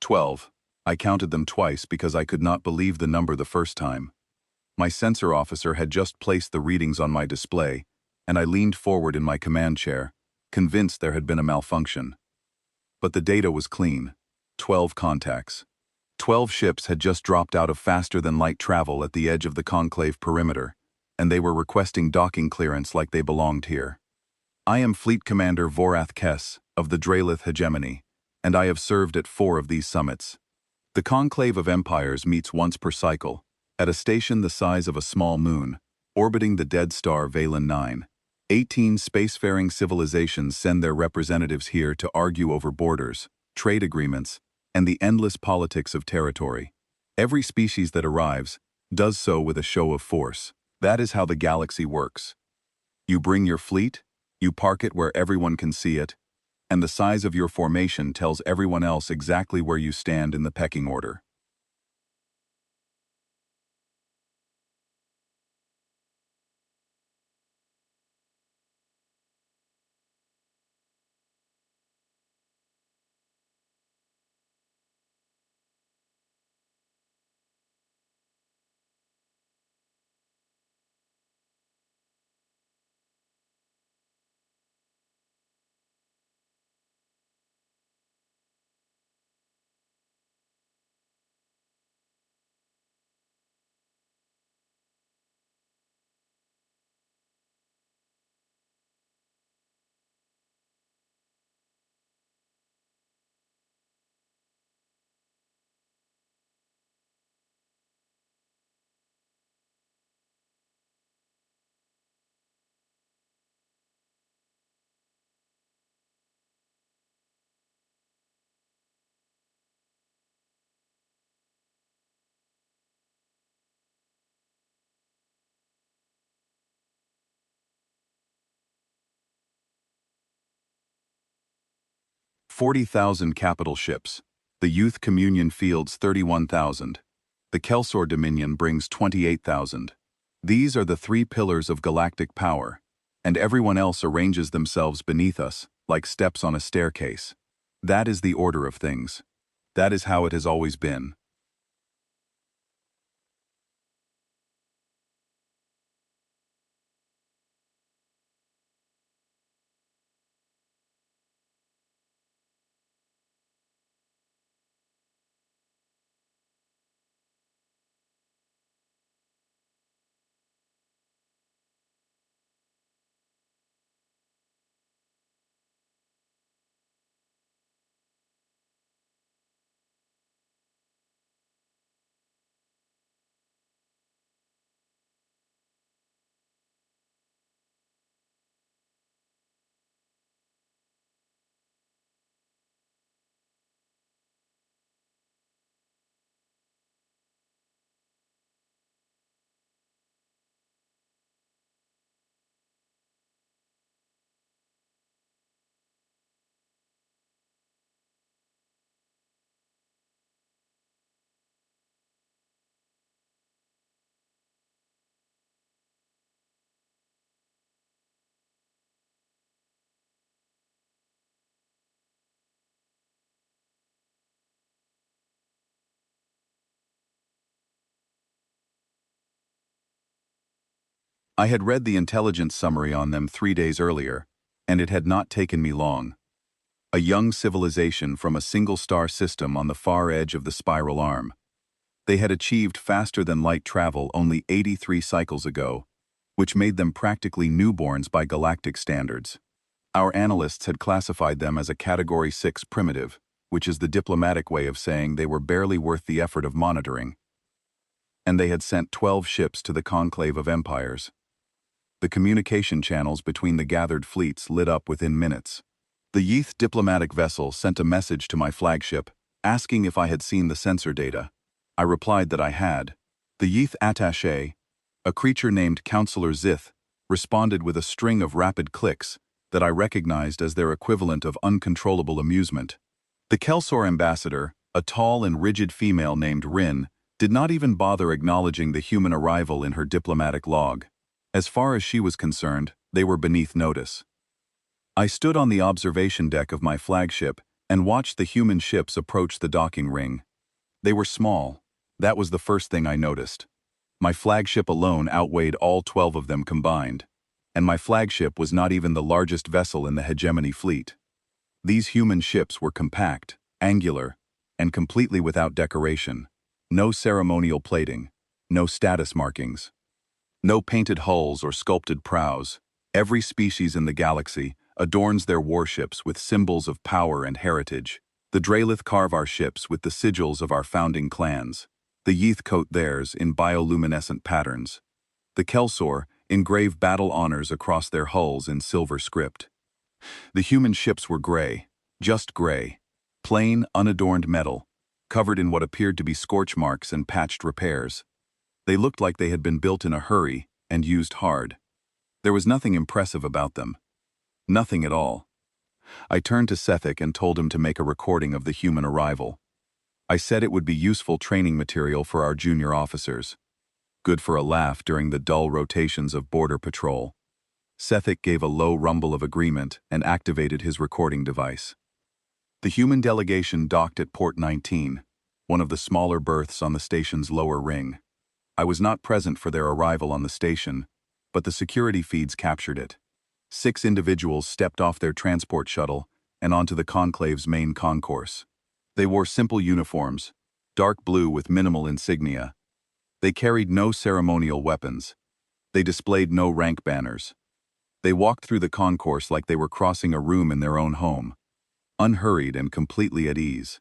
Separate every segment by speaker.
Speaker 1: 12. I counted them twice because I could not believe the number the first time. My sensor officer had just placed the readings on my display, and I leaned forward in my command chair, convinced there had been a malfunction. But the data was clean. 12 contacts. 12 ships had just dropped out of faster-than-light travel at the edge of the Conclave perimeter, and they were requesting docking clearance like they belonged here. I am Fleet Commander Vorath Kess of the Draelith Hegemony, and I have served at 4 of these summits. The Conclave of Empires meets once per cycle, at a station the size of a small moon, orbiting the dead star Valen 9. 18 spacefaring civilizations send their representatives here to argue over borders, trade agreements, and the endless politics of territory. Every species that arrives does so with a show of force. That is how the galaxy works. You bring your fleet, you park it where everyone can see it, and the size of your formation tells everyone else exactly where you stand in the pecking order. "40,000 capital ships. The Youth Communion fields 31,000. The Kelsor Dominion brings 28,000. These are the 3 pillars of galactic power, and everyone else arranges themselves beneath us, like steps on a staircase. That is the order of things. That is how it has always been." I had read the intelligence summary on them 3 days earlier, and it had not taken me long. A young civilization from a single-star system on the far edge of the spiral arm. They had achieved faster-than-light travel only 83 cycles ago, which made them practically newborns by galactic standards. Our analysts had classified them as a Category 6 primitive, which is the diplomatic way of saying they were barely worth the effort of monitoring. And they had sent 12 ships to the Conclave of Empires. The communication channels between the gathered fleets lit up within minutes. The Yeath diplomatic vessel sent a message to my flagship, asking if I had seen the sensor data. I replied that I had. The Yeath attaché, a creature named Counselor Zith, responded with a string of rapid clicks that I recognized as their equivalent of uncontrollable amusement. The Kelsor ambassador, a tall and rigid female named Rin, did not even bother acknowledging the human arrival in her diplomatic log. As far as she was concerned, they were beneath notice. I stood on the observation deck of my flagship and watched the human ships approach the docking ring. They were small. That was the first thing I noticed. My flagship alone outweighed all 12 of them combined, and my flagship was not even the largest vessel in the hegemony fleet. These human ships were compact, angular, and completely without decoration. No ceremonial plating, no status markings, no painted hulls or sculpted prows. Every species in the galaxy adorns their warships with symbols of power and heritage. The Draelith carve our ships with the sigils of our founding clans. The Yeath coat theirs in bioluminescent patterns. The Kelsor engrave battle honors across their hulls in silver script. The human ships were gray, just gray, plain, unadorned metal, covered in what appeared to be scorch marks and patched repairs. They looked like they had been built in a hurry and used hard. There was nothing impressive about them. Nothing at all. I turned to Sethek and told him to make a recording of the human arrival. I said it would be useful training material for our junior officers. Good for a laugh during the dull rotations of border patrol. Sethek gave a low rumble of agreement and activated his recording device. The human delegation docked at Port 19, one of the smaller berths on the station's lower ring. I was not present for their arrival on the station, but the security feeds captured it. 6 individuals stepped off their transport shuttle and onto the conclave's main concourse. They wore simple uniforms, dark blue with minimal insignia. They carried no ceremonial weapons. They displayed no rank banners. They walked through the concourse like they were crossing a room in their own home, unhurried and completely at ease.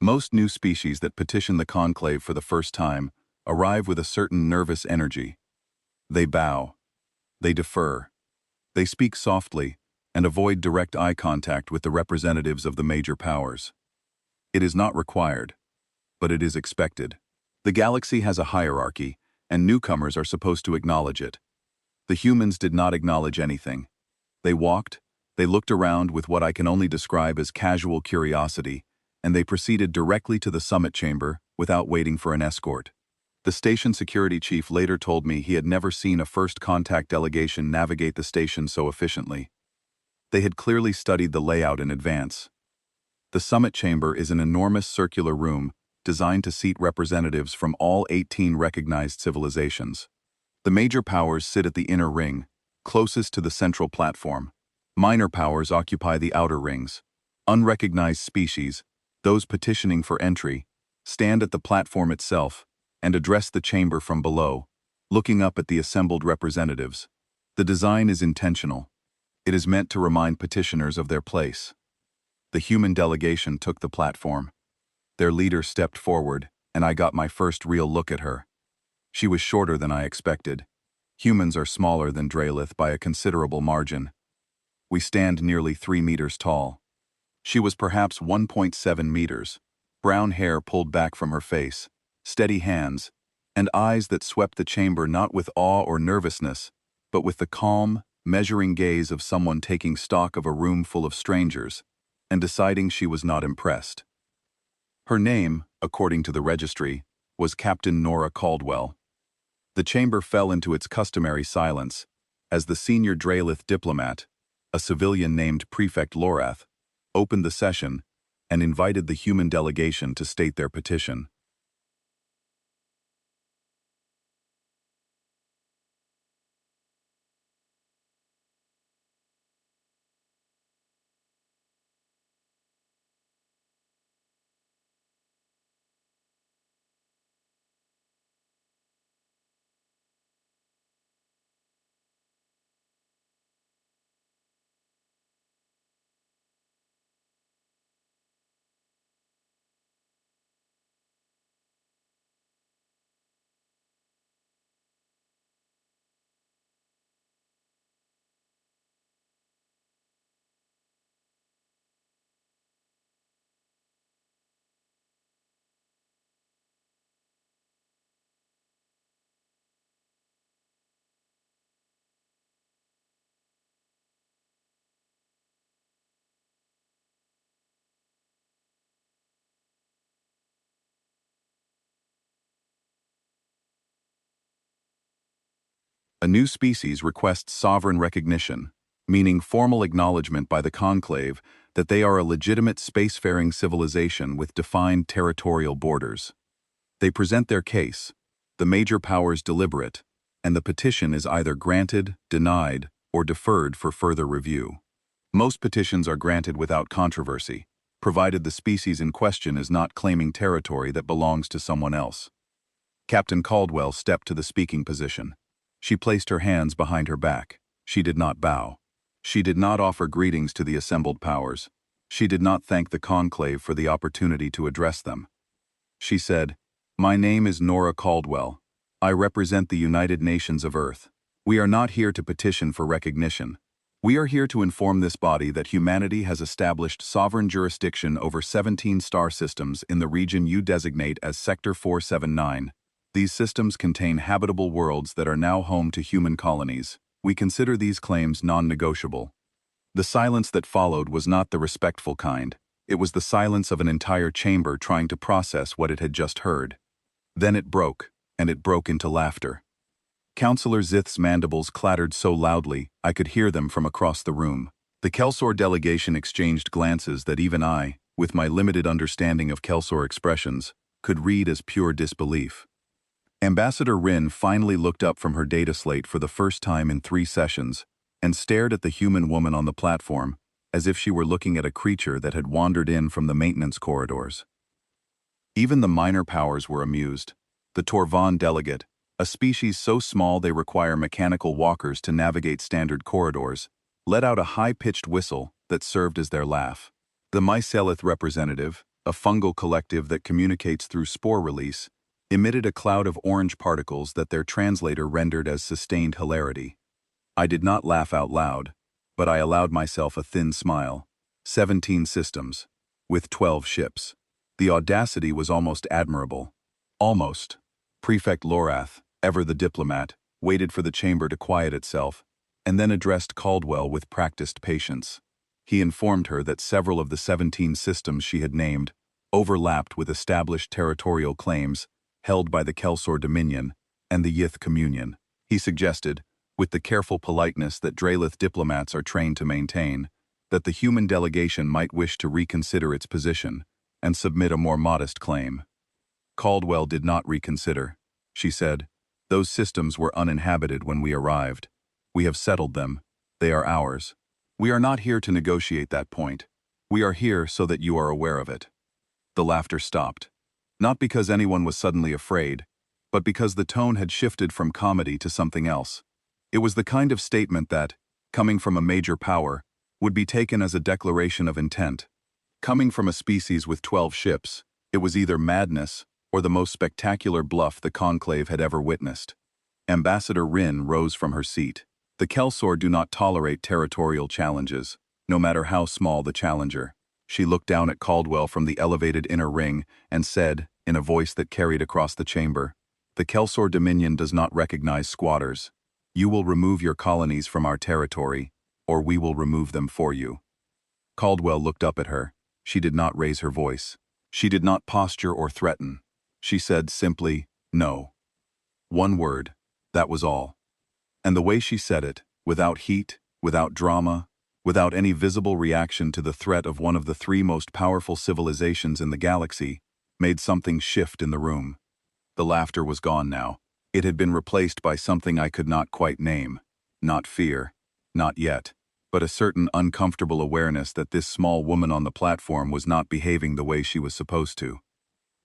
Speaker 1: Most new species that petition the conclave for the first time arrive with a certain nervous energy. They bow. They defer. They speak softly and avoid direct eye contact with the representatives of the major powers. It is not required, but it is expected. The galaxy has a hierarchy, and newcomers are supposed to acknowledge it. The humans did not acknowledge anything. They walked, they looked around with what I can only describe as casual curiosity, and they proceeded directly to the summit chamber without waiting for an escort. The station security chief later told me he had never seen a first contact delegation navigate the station so efficiently. They had clearly studied the layout in advance. The summit chamber is an enormous circular room designed to seat representatives from all 18 recognized civilizations. The major powers sit at the inner ring, closest to the central platform. Minor powers occupy the outer rings. Unrecognized species, those petitioning for entry, stand at the platform itself and address the chamber from below, looking up at the assembled representatives. The design is intentional. It is meant to remind petitioners of their place. The human delegation took the platform. Their leader stepped forward, and I got my first real look at her. She was shorter than I expected. Humans are smaller than Draelith by a considerable margin. We stand nearly 3 meters tall. She was perhaps 1.7 meters, brown hair pulled back from her face, steady hands, and eyes that swept the chamber not with awe or nervousness, but with the calm, measuring gaze of someone taking stock of a room full of strangers and deciding she was not impressed. Her name, according to the registry, was Captain Nora Caldwell. The chamber fell into its customary silence as the senior Draelith diplomat, a civilian named Prefect Lorath, opened the session and invited the human delegation to state their petition. A new species requests sovereign recognition, meaning formal acknowledgement by the conclave that they are a legitimate spacefaring civilization with defined territorial borders. They present their case, the major powers deliberate, and the petition is either granted, denied, or deferred for further review. Most petitions are granted without controversy, provided the species in question is not claiming territory that belongs to someone else. Captain Caldwell stepped to the speaking position. She placed her hands behind her back. She did not bow. She did not offer greetings to the assembled powers. She did not thank the conclave for the opportunity to address them. She said, "My name is Nora Caldwell. I represent the United Nations of Earth. We are not here to petition for recognition. We are here to inform this body that humanity has established sovereign jurisdiction over 17 star systems in the region you designate as Sector 479. These systems contain habitable worlds that are now home to human colonies. We consider these claims non-negotiable." The silence that followed was not the respectful kind. It was the silence of an entire chamber trying to process what it had just heard. Then it broke, and it broke into laughter. Councillor Zith's mandibles clattered so loudly I could hear them from across the room. The Kelsor delegation exchanged glances that even I, with my limited understanding of Kelsor expressions, could read as pure disbelief. Ambassador Rin finally looked up from her data slate for the first time in 3 sessions and stared at the human woman on the platform as if she were looking at a creature that had wandered in from the maintenance corridors. Even the minor powers were amused. The Torvan delegate, a species so small they require mechanical walkers to navigate standard corridors, let out a high-pitched whistle that served as their laugh. The Mycelith representative, a fungal collective that communicates through spore release, emitted a cloud of orange particles that their translator rendered as sustained hilarity. I did not laugh out loud, but I allowed myself a thin smile. 17 systems, with 12 ships. The audacity was almost admirable. Almost. Prefect Lorath, ever the diplomat, waited for the chamber to quiet itself, and then addressed Caldwell with practiced patience. He informed her that several of the 17 systems she had named overlapped with established territorial claims held by the Kelsor Dominion and the Yith Communion. He suggested, with the careful politeness that Draelith diplomats are trained to maintain, that the human delegation might wish to reconsider its position and submit a more modest claim. Caldwell did not reconsider. She said, "Those systems were uninhabited when we arrived. We have settled them. They are ours. We are not here to negotiate that point. We are here so that you are aware of it." The laughter stopped. Not because anyone was suddenly afraid, but because the tone had shifted from comedy to something else. It was the kind of statement that, coming from a major power, would be taken as a declaration of intent. Coming from a species with 12 ships, it was either madness or the most spectacular bluff the conclave had ever witnessed. Ambassador Rin rose from her seat. The Kelsor do not tolerate territorial challenges, no matter how small the challenger. She looked down at Caldwell from the elevated inner ring and said, in a voice that carried across the chamber, "The Kelsor Dominion does not recognize squatters. You will remove your colonies from our territory, or we will remove them for you." Caldwell looked up at her. She did not raise her voice. She did not posture or threaten. She said simply, "No." One word, that was all. And the way she said it, without heat, without drama, without any visible reaction to the threat of one of the 3 most powerful civilizations in the galaxy, made something shift in the room. The laughter was gone now. It had been replaced by something I could not quite name. Not fear, not yet, but a certain uncomfortable awareness that this small woman on the platform was not behaving the way she was supposed to.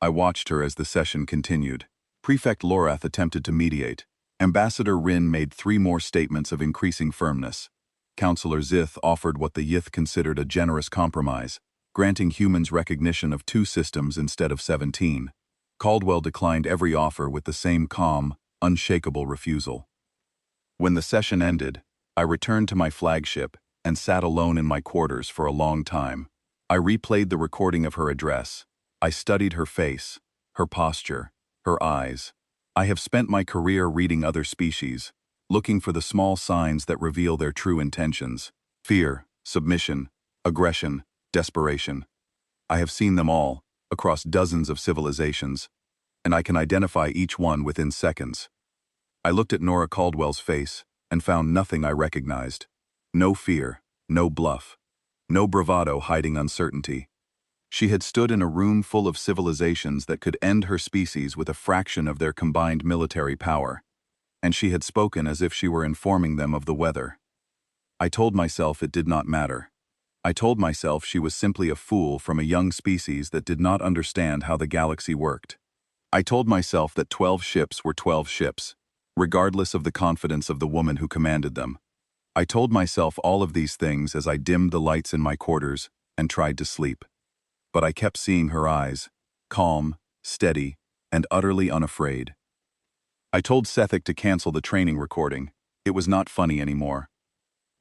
Speaker 1: I watched her as the session continued. Prefect Lorath attempted to mediate. Ambassador Rin made 3 more statements of increasing firmness. Councillor Zith offered what the Yith considered a generous compromise, granting humans recognition of 2 systems instead of 17. Caldwell declined every offer with the same calm, unshakable refusal. When the session ended, I returned to my flagship and sat alone in my quarters for a long time. I replayed the recording of her address. I studied her face, her posture, her eyes. I have spent my career reading other species, looking for the small signs that reveal their true intentions: fear, submission, aggression, desperation. I have seen them all, across dozens of civilizations, and I can identify each one within seconds. I looked at Nora Caldwell's face and found nothing I recognized. No fear, no bluff, no bravado hiding uncertainty. She had stood in a room full of civilizations that could end her species with a fraction of their combined military power, and she had spoken as if she were informing them of the weather. I told myself it did not matter. I told myself she was simply a fool from a young species that did not understand how the galaxy worked. I told myself that 12 ships were 12 ships, regardless of the confidence of the woman who commanded them. I told myself all of these things as I dimmed the lights in my quarters and tried to sleep. But I kept seeing her eyes, calm, steady, and utterly unafraid. I told Sethic to cancel the training recording. It was not funny anymore.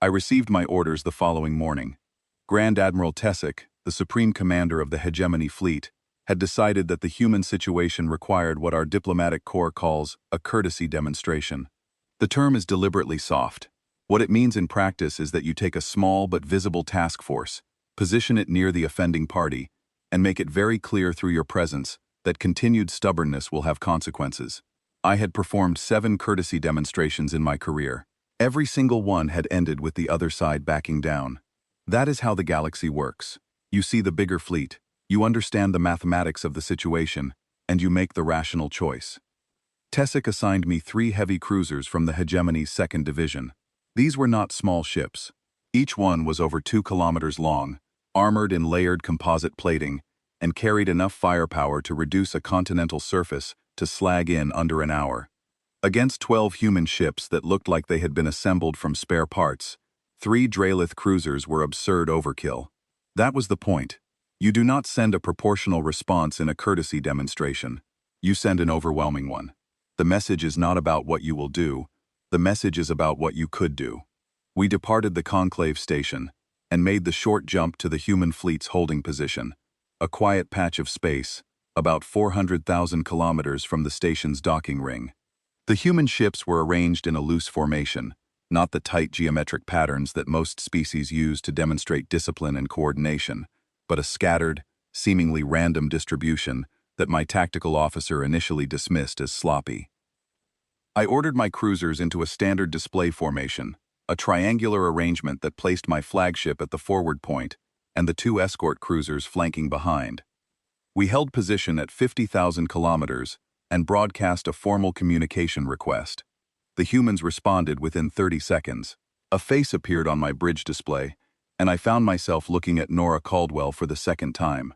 Speaker 1: I received my orders the following morning. Grand Admiral Tessic, the Supreme Commander of the Hegemony Fleet, had decided that the human situation required what our diplomatic corps calls a courtesy demonstration. The term is deliberately soft. What it means in practice is that you take a small but visible task force, position it near the offending party, and make it very clear through your presence that continued stubbornness will have consequences. I had performed 7 courtesy demonstrations in my career. Every single one had ended with the other side backing down. That is how the galaxy works. You see the bigger fleet, you understand the mathematics of the situation, and you make the rational choice. Tessic assigned me 3 heavy cruisers from the Hegemony's 2nd Division. These were not small ships. Each one was over 2 kilometers long, armored in layered composite plating, and carried enough firepower to reduce a continental surface to slag in under an hour. Against 12 human ships that looked like they had been assembled from spare parts, 3 Draelith cruisers were absurd overkill. That was the point. You do not send a proportional response in a courtesy demonstration. You send an overwhelming one. The message is not about what you will do. The message is about what you could do. We departed the Conclave station and made the short jump to the human fleet's holding position, a quiet patch of space, about 400,000 kilometers from the station's docking ring. The human ships were arranged in a loose formation, not the tight geometric patterns that most species use to demonstrate discipline and coordination, but a scattered, seemingly random distribution that my tactical officer initially dismissed as sloppy. I ordered my cruisers into a standard display formation, a triangular arrangement that placed my flagship at the forward point and the 2 escort cruisers flanking behind. We held position at 50,000 kilometers and broadcast a formal communication request. The humans responded within 30 seconds. A face appeared on my bridge display, and I found myself looking at Nora Caldwell for the 2nd time.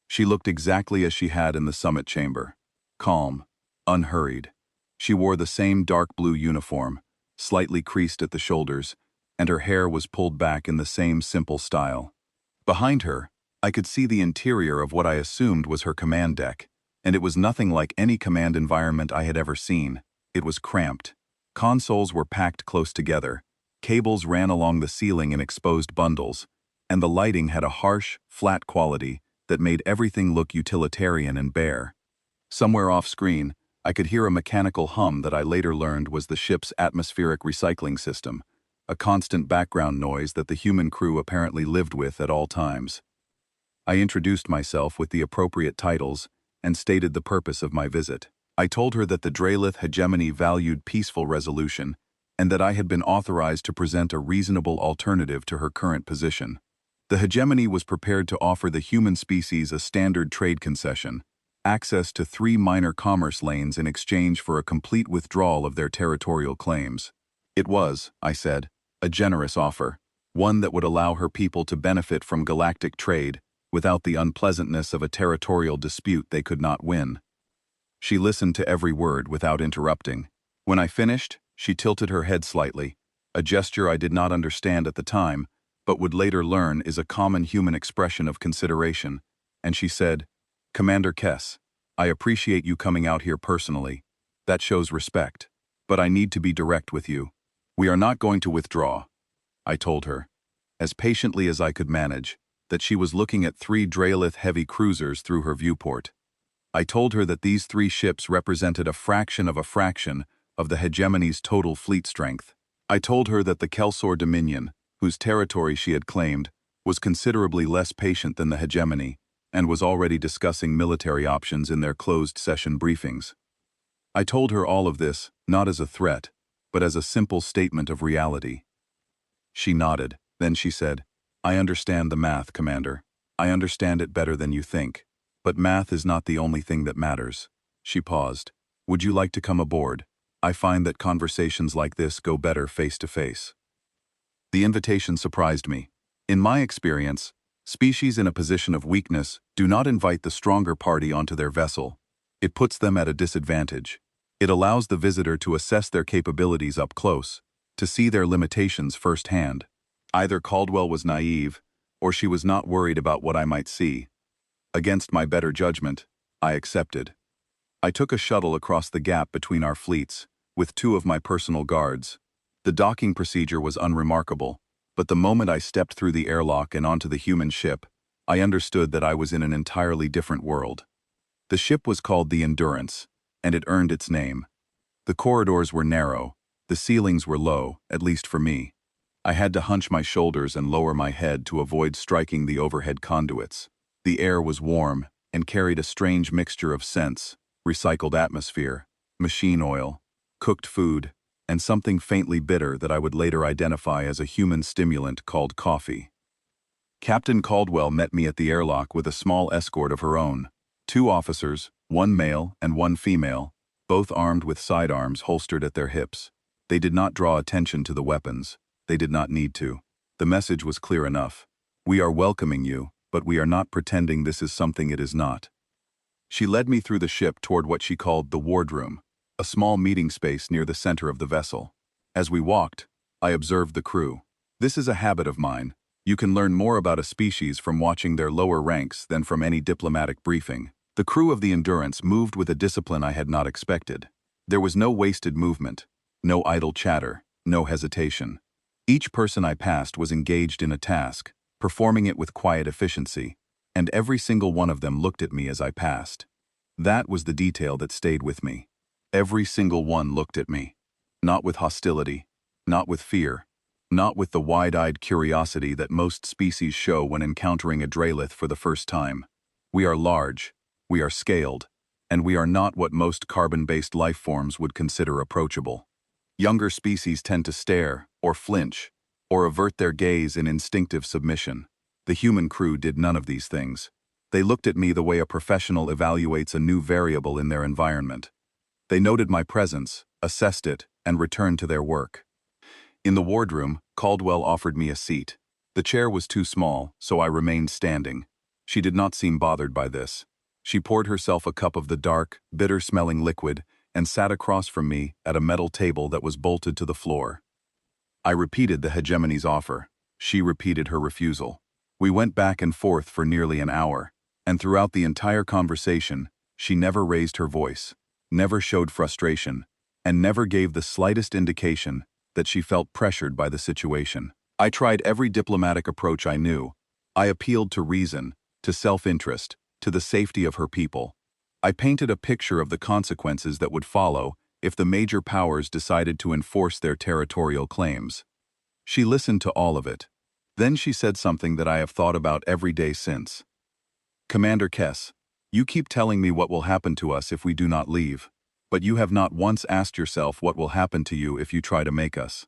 Speaker 1: She looked exactly as she had in the summit chamber. Calm, unhurried. She wore the same dark blue uniform, slightly creased at the shoulders, and her hair was pulled back in the same simple style. Behind her, I could see the interior of what I assumed was her command deck, and it was nothing like any command environment I had ever seen. It was cramped. Consoles were packed close together, cables ran along the ceiling in exposed bundles, and the lighting had a harsh, flat quality that made everything look utilitarian and bare. Somewhere off-screen, I could hear a mechanical hum that I later learned was the ship's atmospheric recycling system, a constant background noise that the human crew apparently lived with at all times. I introduced myself with the appropriate titles and stated the purpose of my visit. I told her that the Draelith Hegemony valued peaceful resolution and that I had been authorized to present a reasonable alternative to her current position. The Hegemony was prepared to offer the human species a standard trade concession, access to 3 minor commerce lanes in exchange for a complete withdrawal of their territorial claims. It was, I said, a generous offer, one that would allow her people to benefit from galactic trade without the unpleasantness of a territorial dispute they could not win. She listened to every word without interrupting. When I finished, she tilted her head slightly, a gesture I did not understand at the time, but would later learn is a common human expression of consideration, and she said, "Commander Kess, I appreciate you coming out here personally. That shows respect. But I need to be direct with you. We are not going to withdraw." I told her, as patiently as I could manage, that she was looking at 3 Draelith heavy cruisers through her viewport. I told her that these 3 ships represented a fraction of the Hegemony's total fleet strength. I told her that the Kelsor Dominion, whose territory she had claimed, was considerably less patient than the Hegemony, and was already discussing military options in their closed-session briefings. I told her all of this, not as a threat, but as a simple statement of reality. She nodded. Then she said, "I understand the math, Commander. I understand it better than you think. But math is not the only thing that matters." She paused. "Would you like to come aboard? I find that conversations like this go better face to face." The invitation surprised me. In my experience, species in a position of weakness do not invite the stronger party onto their vessel. It puts them at a disadvantage. It allows the visitor to assess their capabilities up close, to see their limitations firsthand. Either Caldwell was naive, or she was not worried about what I might see. Against my better judgment, I accepted. I took a shuttle across the gap between our fleets, with 2 of my personal guards. The docking procedure was unremarkable, but the moment I stepped through the airlock and onto the human ship, I understood that I was in an entirely different world. The ship was called the Endurance, and it earned its name. The corridors were narrow, the ceilings were low, at least for me. I had to hunch my shoulders and lower my head to avoid striking the overhead conduits. The air was warm and carried a strange mixture of scents: recycled atmosphere, machine oil, cooked food, and something faintly bitter that I would later identify as a human stimulant called coffee. Captain Caldwell met me at the airlock with a small escort of her own. 2 officers, 1 male and 1 female, both armed with sidearms holstered at their hips. They did not draw attention to the weapons. They did not need to. The message was clear enough. We are welcoming you, but we are not pretending this is something it is not. She led me through the ship toward what she called the wardroom, a small meeting space near the center of the vessel. As we walked, I observed the crew. This is a habit of mine. You can learn more about a species from watching their lower ranks than from any diplomatic briefing. The crew of the Endurance moved with a discipline I had not expected. There was no wasted movement, no idle chatter, no hesitation. Each person I passed was engaged in a task, performing it with quiet efficiency, and every single one of them looked at me as I passed. That was the detail that stayed with me. Every single one looked at me. Not with hostility, not with fear, not with the wide-eyed curiosity that most species show when encountering a Drelith for the first time. We are large, we are scaled, and we are not what most carbon-based life forms would consider approachable. Younger species tend to stare, or flinch, or avert their gaze in instinctive submission. The human crew did none of these things. They looked at me the way a professional evaluates a new variable in their environment. They noted my presence, assessed it, and returned to their work. In the wardroom, Caldwell offered me a seat. The chair was too small, so I remained standing. She did not seem bothered by this. She poured herself a cup of the dark, bitter-smelling liquid and sat across from me at a metal table that was bolted to the floor. I repeated the hegemony's offer. She repeated her refusal. We went back and forth for nearly an hour, and throughout the entire conversation, she never raised her voice, never showed frustration, and never gave the slightest indication that she felt pressured by the situation. I tried every diplomatic approach I knew. I appealed to reason, to self-interest, to the safety of her people. I painted a picture of the consequences that would follow if the major powers decided to enforce their territorial claims. She listened to all of it. Then she said something that I have thought about every day since. "Commander Kess, you keep telling me what will happen to us if we do not leave, but you have not once asked yourself what will happen to you if you try to make us."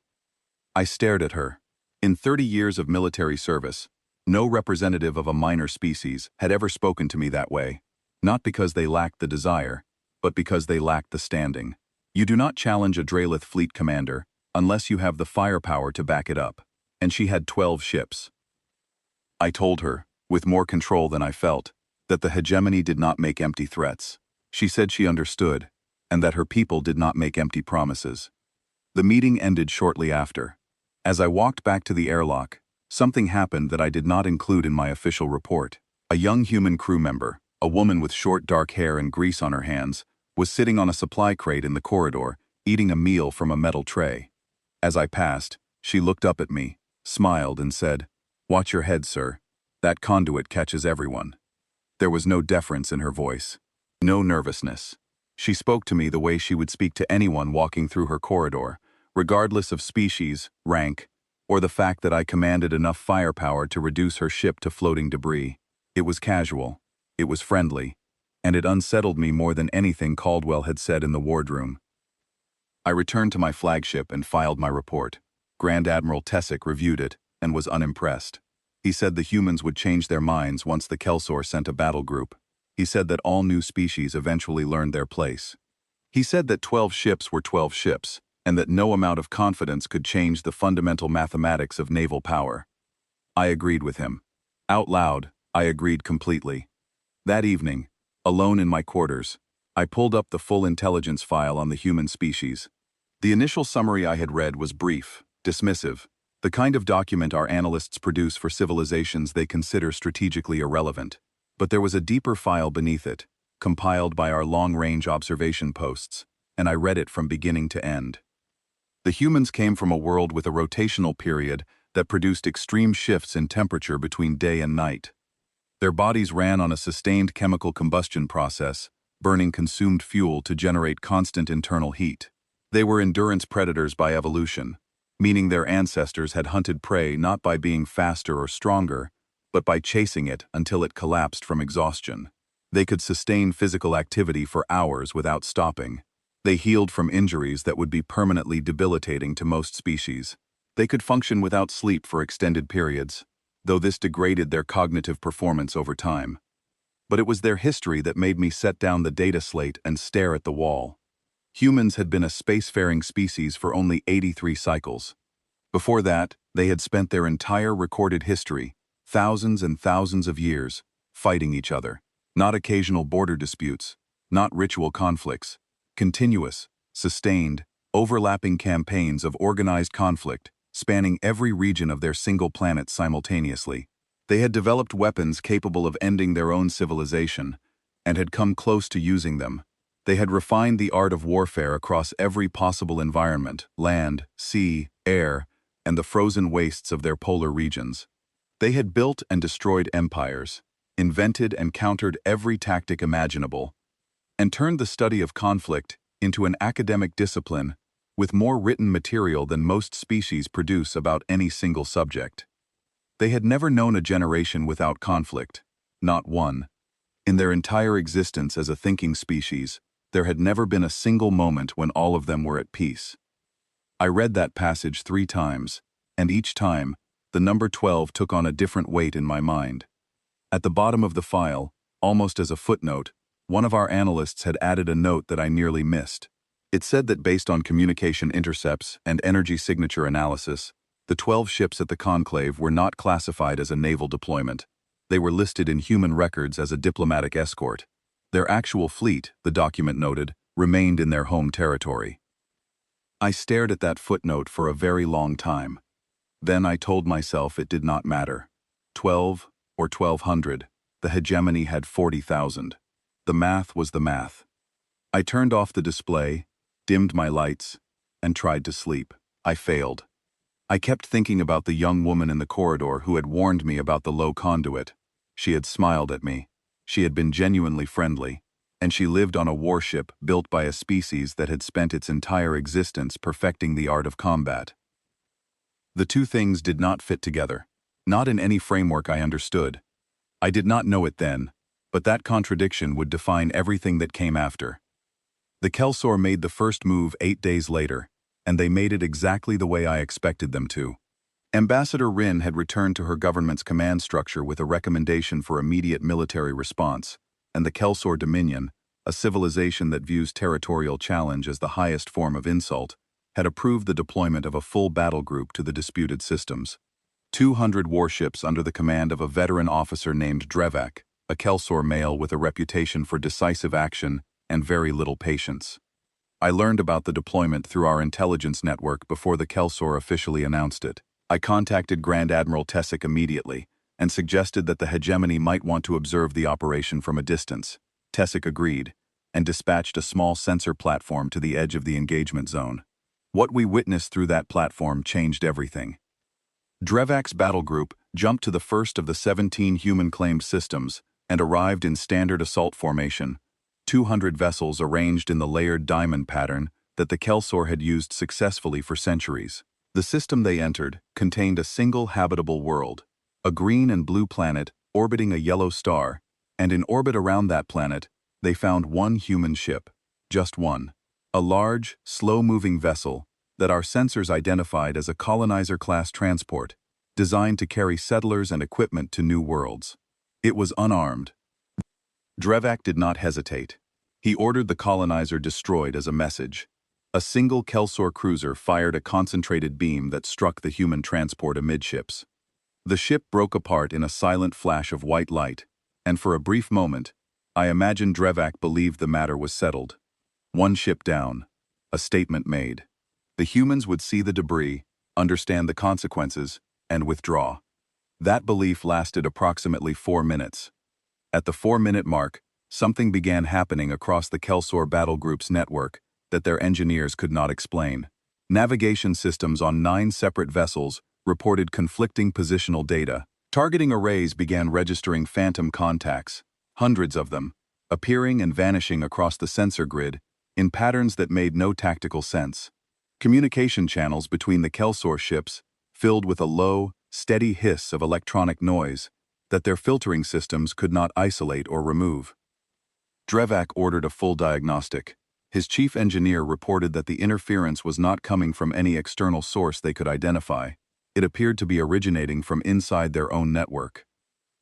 Speaker 1: I stared at her. In 30 years of military service, no representative of a minor species had ever spoken to me that way, not because they lacked the desire, but because they lacked the standing. You do not challenge a Drelith fleet commander unless you have the firepower to back it up, and she had 12 ships. I told her, with more control than I felt, that the hegemony did not make empty threats. She said she understood, and that her people did not make empty promises. The meeting ended shortly after. As I walked back to the airlock, something happened that I did not include in my official report. A young human crew member, a woman with short dark hair and grease on her hands, was sitting on a supply crate in the corridor, eating a meal from a metal tray. As I passed, she looked up at me, smiled, and said, "Watch your head, sir. That conduit catches everyone." There was no deference in her voice, no nervousness. She spoke to me the way she would speak to anyone walking through her corridor, regardless of species, rank, or the fact that I commanded enough firepower to reduce her ship to floating debris. It was casual. It was friendly. and it unsettled me more than anything Caldwell had said in the wardroom. I returned to my flagship and filed my report. Grand Admiral Tessick reviewed it and was unimpressed. He said the humans would change their minds once the Kelsor sent a battle group. He said that all new species eventually learned their place. He said that 12 ships were 12 ships, and that no amount of confidence could change the fundamental mathematics of naval power. I agreed with him. Out loud, I agreed completely. That evening, alone in my quarters, I pulled up the full intelligence file on the human species. The initial summary I had read was brief, dismissive, the kind of document our analysts produce for civilizations they consider strategically irrelevant. But there was a deeper file beneath it, compiled by our long-range observation posts, and I read it from beginning to end. The humans came from a world with a rotational period that produced extreme shifts in temperature between day and night. Their bodies ran on a sustained chemical combustion process, burning consumed fuel to generate constant internal heat. They were endurance predators by evolution, meaning their ancestors had hunted prey not by being faster or stronger, but by chasing it until it collapsed from exhaustion. They could sustain physical activity for hours without stopping. They healed from injuries that would be permanently debilitating to most species. They could function without sleep for extended periods, though this degraded their cognitive performance over time. But it was their history that made me set down the data slate and stare at the wall. Humans had been a spacefaring species for only 83 cycles. Before that, they had spent their entire recorded history, thousands and thousands of years, fighting each other. Not occasional border disputes, not ritual conflicts, continuous, sustained, overlapping campaigns of organized conflict, spanning every region of their single planet simultaneously. They had developed weapons capable of ending their own civilization, and had come close to using them. They had refined the art of warfare across every possible environment, land, sea, air, and the frozen wastes of their polar regions. They had built and destroyed empires, invented and countered every tactic imaginable, and turned the study of conflict into an academic discipline with more written material than most species produce about any single subject. They had never known a generation without conflict, not one. In their entire existence as a thinking species, there had never been a single moment when all of them were at peace. I read that passage 3 times, and each time, the number 12 took on a different weight in my mind. At the bottom of the file, almost as a footnote, one of our analysts had added a note that I nearly missed. It said that based on communication intercepts and energy signature analysis, the 12 ships at the Conclave were not classified as a naval deployment. They were listed in human records as a diplomatic escort. Their actual fleet, the document noted, remained in their home territory. I stared at that footnote for a very long time. Then I told myself it did not matter. 12 or 1,200, the hegemony had 40,000. The math was the math. I turned off the display, dimmed my lights, and tried to sleep. I failed. I kept thinking about the young woman in the corridor who had warned me about the low conduit. She had smiled at me. She had been genuinely friendly, and she lived on a warship built by a species that had spent its entire existence perfecting the art of combat. The two things did not fit together, not in any framework I understood. I did not know it then, but that contradiction would define everything that came after. The Kelsor made the first move 8 days later, and they made it exactly the way I expected them to. Ambassador Rin had returned to her government's command structure with a recommendation for immediate military response, and the Kelsor Dominion, a civilization that views territorial challenge as the highest form of insult, had approved the deployment of a full battle group to the disputed systems. 200 warships under the command of a veteran officer named Drevak, a Kelsor male with a reputation for decisive action and very little patience. I learned about the deployment through our intelligence network before the Kelsor officially announced it. I contacted Grand Admiral Tessick immediately and suggested that the hegemony might want to observe the operation from a distance. Tessick agreed and dispatched a small sensor platform to the edge of the engagement zone. What we witnessed through that platform changed everything. Drevak's battle group jumped to the first of the 17 human-claimed systems and arrived in standard assault formation, 200 vessels arranged in the layered diamond pattern that the Kelsor had used successfully for centuries. The system they entered contained a single habitable world, a green and blue planet orbiting a yellow star, and in orbit around that planet, They found one human ship, just one, a large, slow-moving vessel that our sensors identified as a colonizer-class transport, designed to carry settlers and equipment to new worlds. It was unarmed. Drevak did not hesitate. He ordered the colonizer destroyed as a message. A single Kelsor cruiser fired a concentrated beam that struck the human transport amidships. The ship broke apart in a silent flash of white light, and for a brief moment, I imagine Drevak believed the matter was settled. One ship down. A statement made. The humans would see the debris, understand the consequences, and withdraw. That belief lasted approximately 4 minutes. At the 4-minute mark, something began happening across the Kelsor battle group's network that their engineers could not explain. Navigation systems on 9 separate vessels reported conflicting positional data. Targeting arrays began registering phantom contacts, hundreds of them, appearing and vanishing across the sensor grid in patterns that made no tactical sense. Communication channels between the Kelsor ships filled with a low, steady hiss of electronic noise that their filtering systems could not isolate or remove. Drevak ordered a full diagnostic. His chief engineer reported that the interference was not coming from any external source they could identify. It appeared to be originating from inside their own network.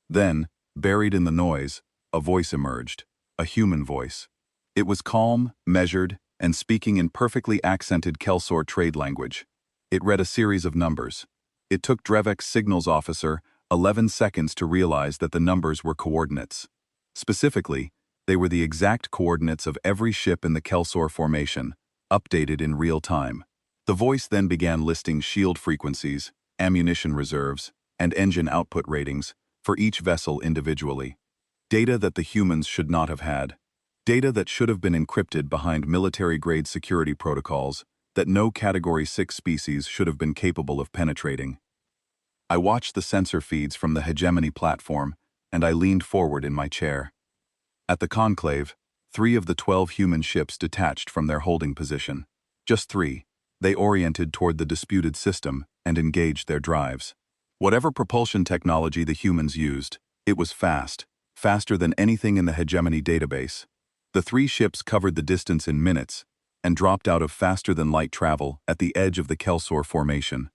Speaker 1: Then, buried in the noise, a voice emerged, a human voice. It was calm, measured, and speaking in perfectly accented Kelsor trade language. It read a series of numbers. It took Drevak's signals officer 11 seconds to realize that the numbers were coordinates. Specifically, they were the exact coordinates of every ship in the Kelsor formation, updated in real time. The voice then began listing shield frequencies, ammunition reserves, and engine output ratings for each vessel individually. Data that the humans should not have had. Data that should have been encrypted behind military-grade security protocols that no Category 6 species should have been capable of penetrating. I watched the sensor feeds from the Hegemony platform, and I leaned forward in my chair. At the conclave, 3 of the 12 human ships detached from their holding position. Just 3. They oriented toward the disputed system and engaged their drives. Whatever propulsion technology the humans used, it was fast, faster than anything in the Hegemony database. The 3 ships covered the distance in minutes and dropped out of faster-than-light travel at the edge of the Kelsor formation.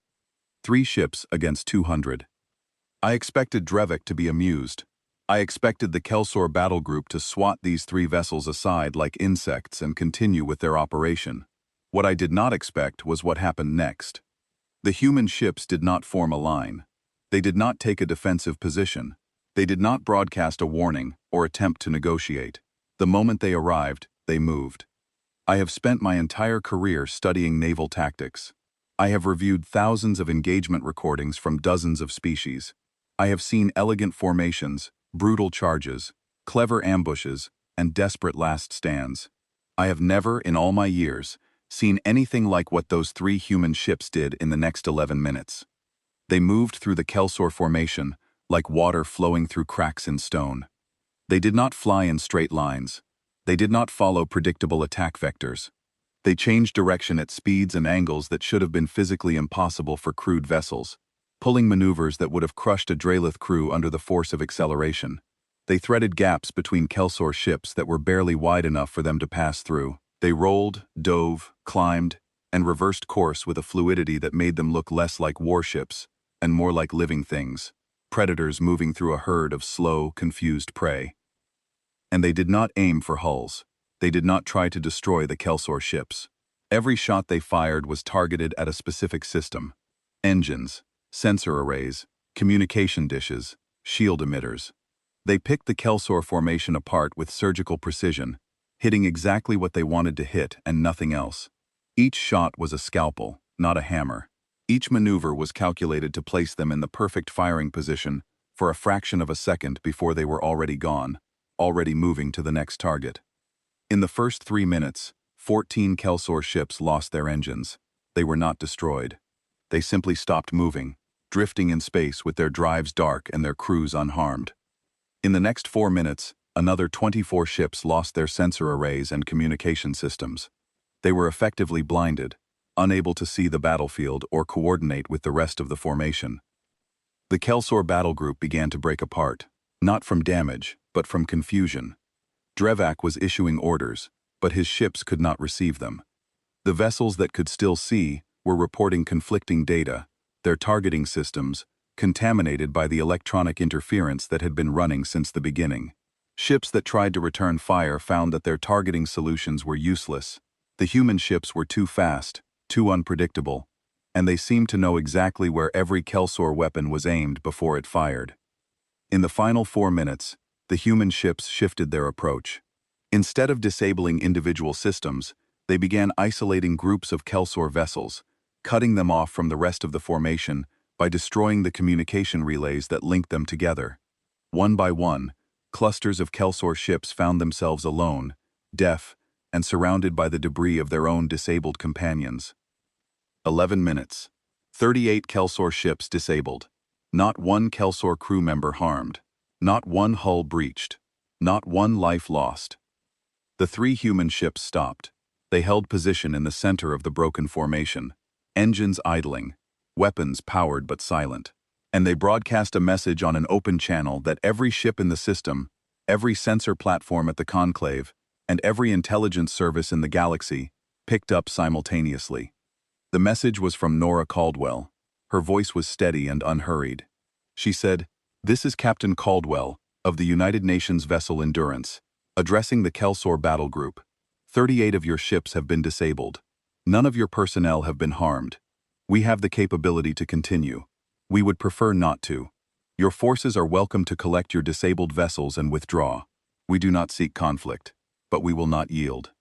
Speaker 1: 3 ships against 200. I expected Drevak to be amused. I expected the Kelsor battle group to swat these 3 vessels aside like insects and continue with their operation. What I did not expect was what happened next. The human ships did not form a line. They did not take a defensive position. They did not broadcast a warning or attempt to negotiate. The moment they arrived, they moved. I have spent my entire career studying naval tactics. I have reviewed thousands of engagement recordings from dozens of species. I have seen elegant formations, brutal charges, clever ambushes, and desperate last stands. I have never, in all my years, seen anything like what those 3 human ships did in the next 11 minutes. They moved through the Kelsor formation like water flowing through cracks in stone. They did not fly in straight lines. They did not follow predictable attack vectors. They changed direction at speeds and angles that should have been physically impossible for crewed vessels, pulling maneuvers that would have crushed a Drelith crew under the force of acceleration. They threaded gaps between Kelsor ships that were barely wide enough for them to pass through. They rolled, dove, climbed, and reversed course with a fluidity that made them look less like warships and more like living things, predators moving through a herd of slow, confused prey. And they did not aim for hulls. They did not try to destroy the Kelsor ships. Every shot they fired was targeted at a specific system: engines, sensor arrays, communication dishes, shield emitters. They picked the Kelsor formation apart with surgical precision, hitting exactly what they wanted to hit and nothing else. Each shot was a scalpel, not a hammer. Each maneuver was calculated to place them in the perfect firing position for a fraction of a second before they were already gone, already moving to the next target. In the first 3 minutes, 14 Kelsor ships lost their engines. They were not destroyed. They simply stopped moving, drifting in space with their drives dark and their crews unharmed. In the next 4 minutes, another 24 ships lost their sensor arrays and communication systems. They were effectively blinded, unable to see the battlefield or coordinate with the rest of the formation. The Kelsor battle group began to break apart, not from damage, but from confusion. Drevak was issuing orders, but his ships could not receive them. The vessels that could still see were reporting conflicting data, their targeting systems contaminated by the electronic interference that had been running since the beginning. Ships that tried to return fire found that their targeting solutions were useless. The human ships were too fast, too unpredictable, and they seemed to know exactly where every Kelsior weapon was aimed before it fired. In the final 4 minutes, the human ships shifted their approach. Instead of disabling individual systems, they began isolating groups of Kelsior vessels, cutting them off from the rest of the formation by destroying the communication relays that linked them together. One by one, clusters of Kelsior ships found themselves alone, deaf, and surrounded by the debris of their own disabled companions. 11 minutes. 38 Kelsior ships disabled. Not one Kelsior crew member harmed. Not one hull breached. Not one life lost. The 3 human ships stopped. They held position in the center of the broken formation, engines idling, weapons powered but silent. And they broadcast a message on an open channel that every ship in the system, every sensor platform at the Conclave, and every intelligence service in the galaxy picked up simultaneously. The message was from Nora Caldwell. Her voice was steady and unhurried. She said, "This is Captain Caldwell, of the United Nations vessel Endurance, addressing the Kelsior battle group. 38 of your ships have been disabled. None of your personnel have been harmed. We have the capability to continue. We would prefer not to. Your forces are welcome to collect your disabled vessels and withdraw. We do not seek conflict, but we will not yield."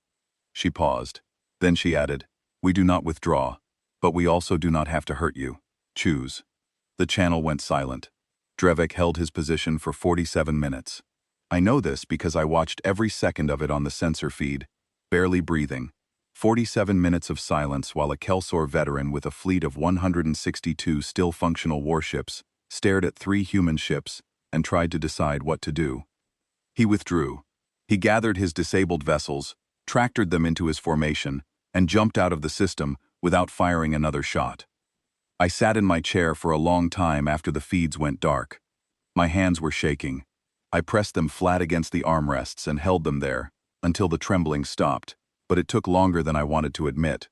Speaker 1: She paused. Then she added, "We do not withdraw, but we also do not have to hurt you. Choose." The channel went silent. Drevak held his position for 47 minutes. I know this because I watched every second of it on the sensor feed, barely breathing. 47 minutes of silence while a Kelsior veteran with a fleet of 162 still functional warships stared at 3 human ships and tried to decide what to do. He withdrew. He gathered his disabled vessels, tractored them into his formation, and jumped out of the system without firing another shot. I sat in my chair for a long time after the feeds went dark. My hands were shaking. I pressed them flat against the armrests and held them there until the trembling stopped, but it took longer than I wanted to admit.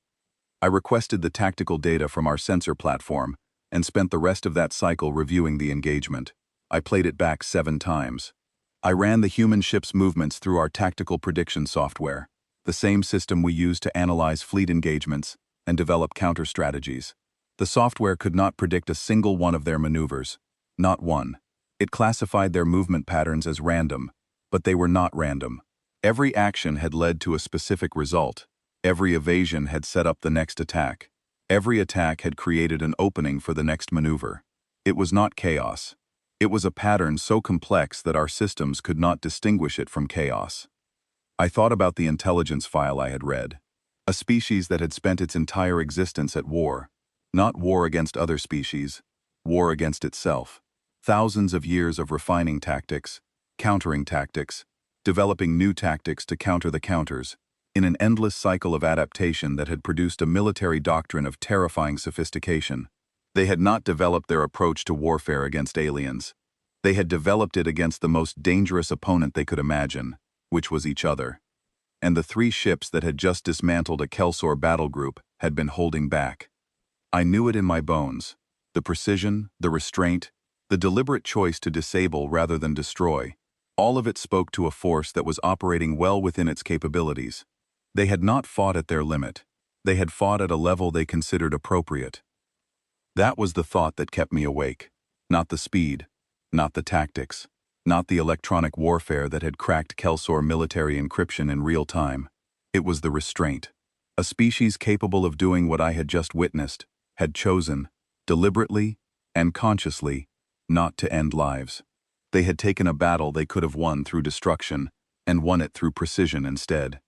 Speaker 1: I requested the tactical data from our sensor platform and spent the rest of that cycle reviewing the engagement. I played it back 7 times. I ran the human ship's movements through our tactical prediction software, the same system we use to analyze fleet engagements and develop counter-strategies. The software could not predict a single one of their maneuvers, not one. It classified their movement patterns as random, but they were not random. Every action had led to a specific result. Every evasion had set up the next attack. Every attack had created an opening for the next maneuver. It was not chaos. It was a pattern so complex that our systems could not distinguish it from chaos. I thought about the intelligence file I had read. A species that had spent its entire existence at war. Not war against other species, war against itself. Thousands of years of refining tactics, countering tactics, developing new tactics to counter the counters, in an endless cycle of adaptation that had produced a military doctrine of terrifying sophistication. They had not developed their approach to warfare against aliens. They had developed it against the most dangerous opponent they could imagine, which was each other. And the 3 ships that had just dismantled a Kelsior battle group had been holding back. I knew it in my bones. The precision, the restraint, the deliberate choice to disable rather than destroy. All of it spoke to a force that was operating well within its capabilities. They had not fought at their limit. They had fought at a level they considered appropriate. That was the thought that kept me awake. Not the speed, not the tactics, not the electronic warfare that had cracked Kelsior military encryption in real time. It was the restraint. A species capable of doing what I had just witnessed, had chosen, deliberately and consciously, not to end lives. They had taken a battle they could have won through destruction, and won it through precision instead.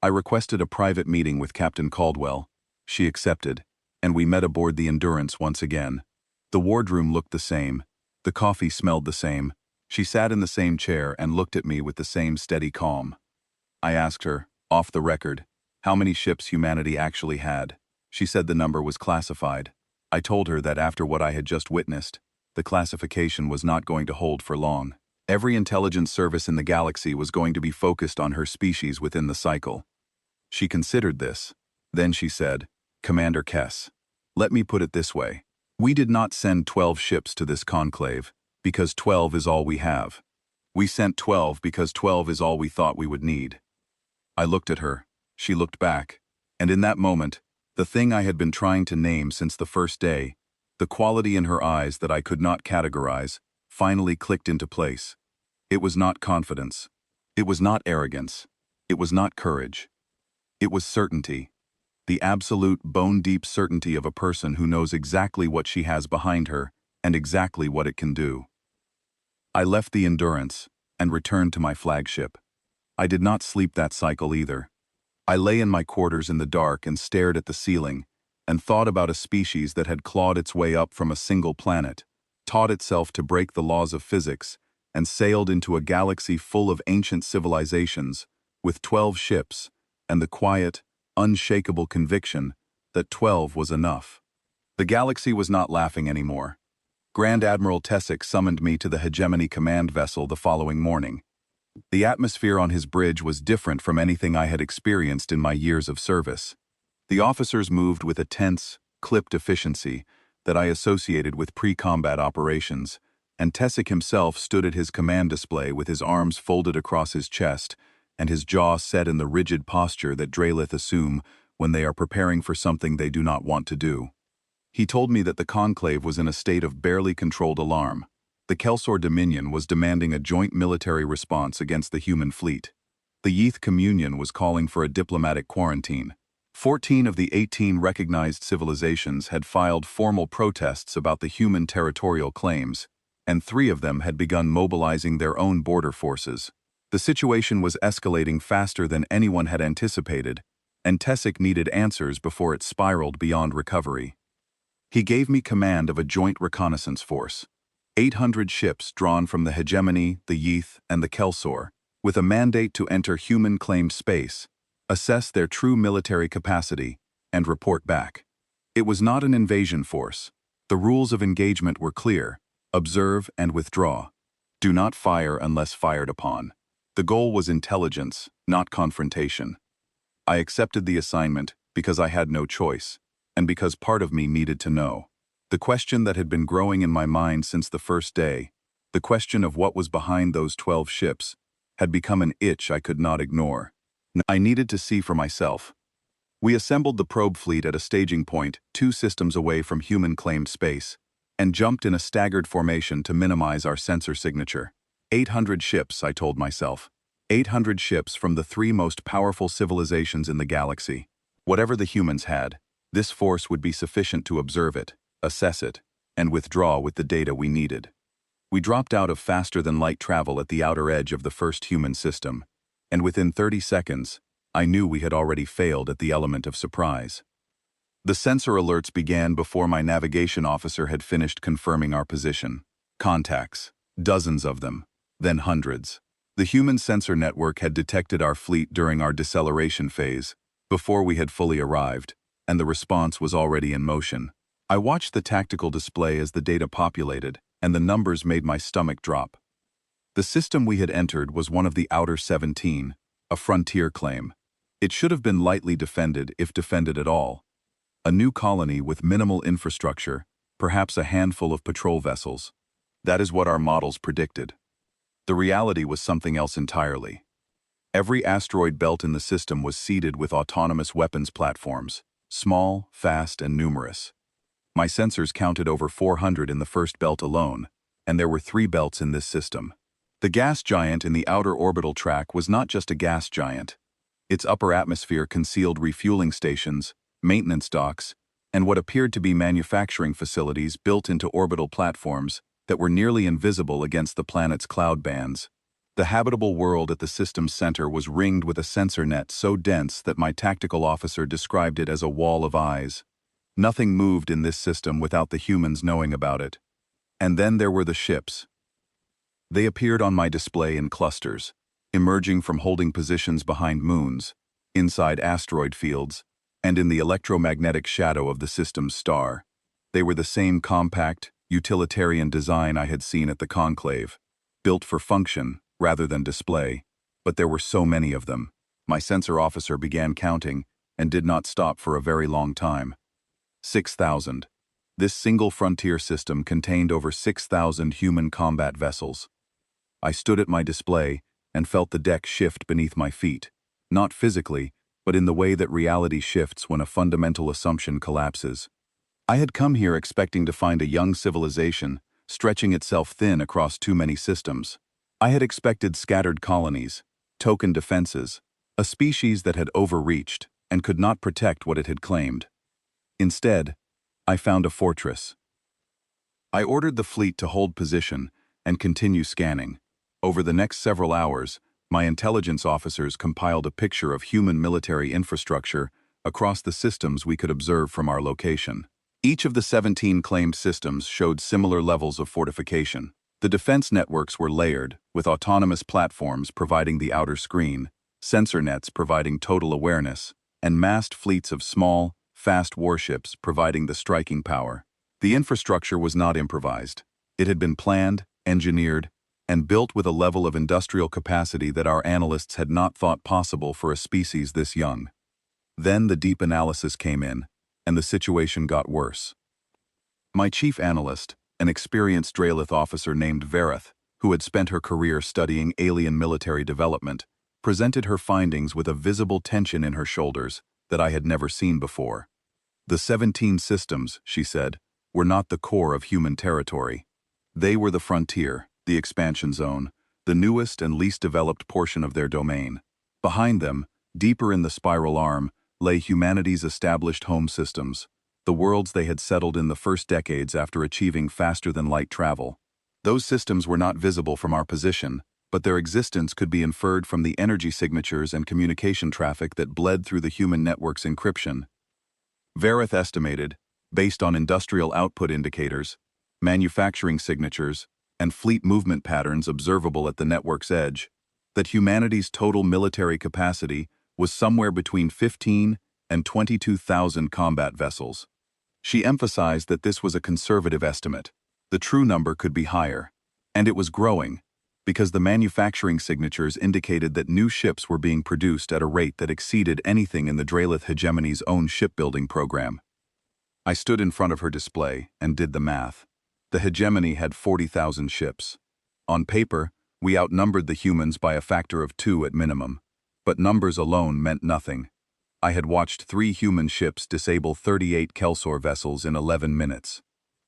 Speaker 1: I requested a private meeting with Captain Caldwell. She accepted, and we met aboard the Endurance once again. The wardroom looked the same. The coffee smelled the same. She sat in the same chair and looked at me with the same steady calm. I asked her, off the record, how many ships humanity actually had. She said the number was classified. I told her that after what I had just witnessed, the classification was not going to hold for long. Every intelligence service in the galaxy was going to be focused on her species within the cycle. She considered this. Then she said, "Commander Kess, let me put it this way. We did not send 12 ships to this conclave, because 12 is all we have. We sent 12 because 12 is all we thought we would need." I looked at her. She looked back. And in that moment, the thing I had been trying to name since the first day, the quality in her eyes that I could not categorize, finally clicked into place. It was not confidence. It was not arrogance. It was not courage. It was certainty. The absolute bone-deep certainty of a person who knows exactly what she has behind her and exactly what it can do. I left the Endurance and returned to my flagship. I did not sleep that cycle either. I lay in my quarters in the dark and stared at the ceiling and thought about a species that had clawed its way up from a single planet, taught itself to break the laws of physics, and sailed into a galaxy full of ancient civilizations with 12 ships and the quiet, unshakable conviction that 12 was enough. The galaxy was not laughing anymore. Grand Admiral Tessick summoned me to the Hegemony command vessel the following morning. The atmosphere on his bridge was different from anything I had experienced in my years of service. The officers moved with a tense, clipped efficiency that I associated with pre-combat operations, and Tessick himself stood at his command display with his arms folded across his chest and his jaw set in the rigid posture that Draelith assume when they are preparing for something they do not want to do. He told me that the Conclave was in a state of barely controlled alarm. The Kelsor Dominion was demanding a joint military response against the human fleet. The Yeath Communion was calling for a diplomatic quarantine. 14 of the 18 recognized civilizations had filed formal protests about the human territorial claims, and 3 of them had begun mobilizing their own border forces. The situation was escalating faster than anyone had anticipated, and Tessick needed answers before it spiraled beyond recovery. He gave me command of a joint reconnaissance force. 800 ships drawn from the Hegemony, the Yeath, and the Kelsor, with a mandate to enter human-claimed space, assess their true military capacity, and report back. It was not an invasion force. The rules of engagement were clear: observe and withdraw. Do not fire unless fired upon. The goal was intelligence, not confrontation. I accepted the assignment because I had no choice, and because part of me needed to know. The question that had been growing in my mind since the first day, the question of what was behind those 12 ships, had become an itch I could not ignore. I needed to see for myself. We assembled the probe fleet at a staging point 2 systems away from human-claimed space, and jumped in a staggered formation to minimize our sensor signature. 800 ships, I told myself. 800 ships from the 3 most powerful civilizations in the galaxy. Whatever the humans had, this force would be sufficient to observe it, assess it, and withdraw with the data we needed. We dropped out of faster-than-light travel at the outer edge of the first human system, and within 30 seconds, I knew we had already failed at the element of surprise. The sensor alerts began before my navigation officer had finished confirming our position. Contacts, dozens of them, then hundreds. The human sensor network had detected our fleet during our deceleration phase, before we had fully arrived, and the response was already in motion. I watched the tactical display as the data populated, and the numbers made my stomach drop. The system we had entered was one of the Outer 17, a frontier claim. It should have been lightly defended, if defended at all. A new colony with minimal infrastructure, perhaps a handful of patrol vessels. That is what our models predicted. The reality was something else entirely. Every asteroid belt in the system was seeded with autonomous weapons platforms, small, fast, and numerous. My sensors counted over 400 in the first belt alone, and there were 3 belts in this system. The gas giant in the outer orbital track was not just a gas giant. Its upper atmosphere concealed refueling stations, maintenance docks, and what appeared to be manufacturing facilities built into orbital platforms that were nearly invisible against the planet's cloud bands. The habitable world at the system's center was ringed with a sensor net so dense that my tactical officer described it as a wall of eyes. Nothing moved in this system without the humans knowing about it. And then there were the ships. They appeared on my display in clusters, emerging from holding positions behind moons, inside asteroid fields, and in the electromagnetic shadow of the system's star. They were the same compact, utilitarian design I had seen at the Conclave, built for function rather than display, but there were so many of them. My sensor officer began counting and did not stop for a very long time. 6,000. This single frontier system contained over 6,000 human combat vessels. I stood at my display and felt the deck shift beneath my feet, not physically, but in the way that reality shifts when a fundamental assumption collapses. I had come here expecting to find a young civilization stretching itself thin across too many systems. I had expected scattered colonies, token defenses, a species that had overreached and could not protect what it had claimed. Instead, I found a fortress. I ordered the fleet to hold position and continue scanning. Over the next several hours, my intelligence officers compiled a picture of human military infrastructure across the systems we could observe from our location. Each of the 17 claimed systems showed similar levels of fortification. The defense networks were layered, with autonomous platforms providing the outer screen, sensor nets providing total awareness, and massed fleets of small, fast warships providing the striking power. The infrastructure was not improvised. It had been planned, engineered, and built with a level of industrial capacity that our analysts had not thought possible for a species this young. Then the deep analysis came in, and the situation got worse. My chief analyst, an experienced Draelith officer named Verith, who had spent her career studying alien military development, presented her findings with a visible tension in her shoulders that I had never seen before. The 17 systems, she said, were not the core of human territory. They were the frontier, the expansion zone, the newest and least developed portion of their domain. Behind them, deeper in the spiral arm, lay humanity's established home systems, the worlds they had settled in the first decades after achieving faster-than-light travel. Those systems were not visible from our position, but their existence could be inferred from the energy signatures and communication traffic that bled through the human network's encryption. Verith estimated, based on industrial output indicators, manufacturing signatures, and fleet movement patterns observable at the network's edge, that humanity's total military capacity was somewhere between 15 and 22,000 combat vessels. She emphasized that this was a conservative estimate. The true number could be higher, and it was growing, because the manufacturing signatures indicated that new ships were being produced at a rate that exceeded anything in the Draelith hegemony's own shipbuilding program. I stood in front of her display and did the math. The hegemony had 40,000 ships. On paper, we outnumbered the humans by a factor of 2 at minimum, but numbers alone meant nothing. I had watched 3 human ships disable 38 Kelsor vessels in 11 minutes.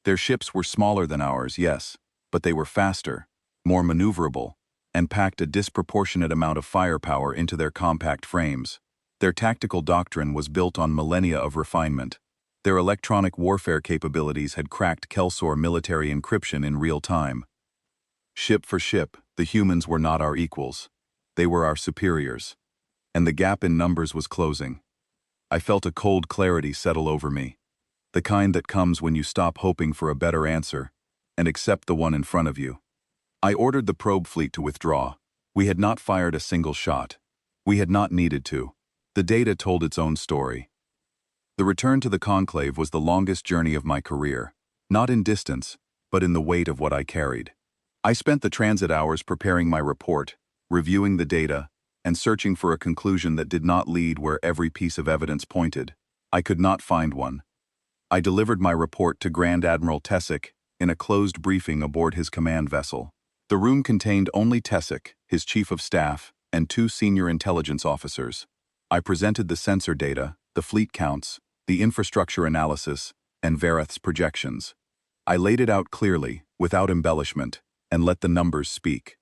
Speaker 1: Their ships were smaller than ours, yes, but they were faster, more maneuverable, and packed a disproportionate amount of firepower into their compact frames. Their tactical doctrine was built on millennia of refinement. Their electronic warfare capabilities had cracked Kelsor military encryption in real time. Ship for ship, the humans were not our equals. They were our superiors. And the gap in numbers was closing. I felt a cold clarity settle over me, the kind that comes when you stop hoping for a better answer and accept the one in front of you. I ordered the probe fleet to withdraw. We had not fired a single shot. We had not needed to. The data told its own story. The return to the Conclave was the longest journey of my career, not in distance, but in the weight of what I carried. I spent the transit hours preparing my report, reviewing the data, and searching for a conclusion that did not lead where every piece of evidence pointed. I could not find one. I delivered my report to Grand Admiral Tessick in a closed briefing aboard his command vessel. The room contained only Tessick, his chief of staff, and 2 senior intelligence officers. I presented the sensor data, the fleet counts, the infrastructure analysis, and Verith's projections. I laid it out clearly, without embellishment, and let the numbers speak.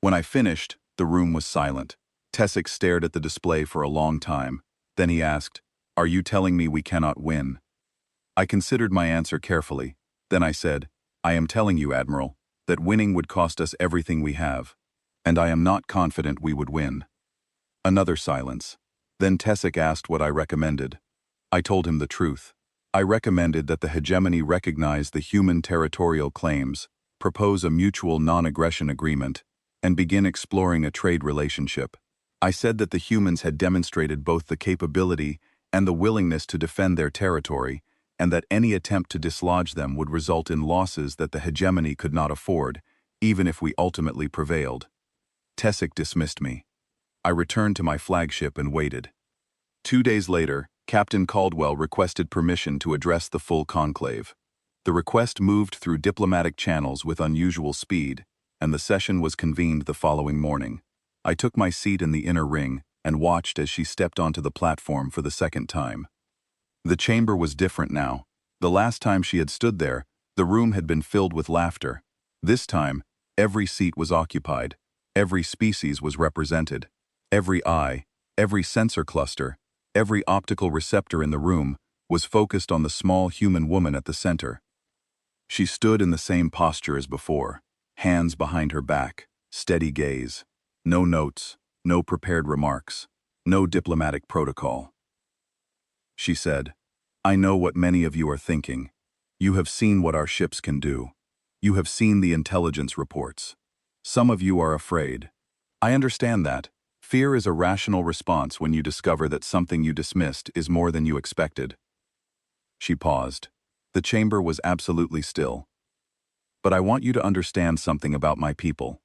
Speaker 1: When I finished, the room was silent. Tessick stared at the display for a long time. Then he asked, "Are you telling me we cannot win?" I considered my answer carefully. Then I said, "I am telling you, Admiral, that winning would cost us everything we have, and I am not confident we would win." Another silence. Then Tessick asked what I recommended. I told him the truth. I recommended that the hegemony recognize the human territorial claims, propose a mutual non-aggression agreement, and begin exploring a trade relationship. I said that the humans had demonstrated both the capability and the willingness to defend their territory, and that any attempt to dislodge them would result in losses that the hegemony could not afford, even if we ultimately prevailed. Tessic dismissed me. I returned to my flagship and waited. 2 days later, Captain Caldwell requested permission to address the full conclave. The request moved through diplomatic channels with unusual speed, and the session was convened the following morning. I took my seat in the inner ring and watched as she stepped onto the platform for the second time. The chamber was different now. The last time she had stood there, the room had been filled with laughter. This time, every seat was occupied, every species was represented. Every eye, every sensor cluster, every optical receptor in the room was focused on the small human woman at the center. She stood in the same posture as before, hands behind her back, steady gaze. No notes, no prepared remarks, no diplomatic protocol. She said, "I know what many of you are thinking. You have seen what our ships can do. You have seen the intelligence reports. Some of you are afraid. I understand that. Fear is a rational response when you discover that something you dismissed is more than you expected." She paused. The chamber was absolutely still. "But I want you to understand something about my people."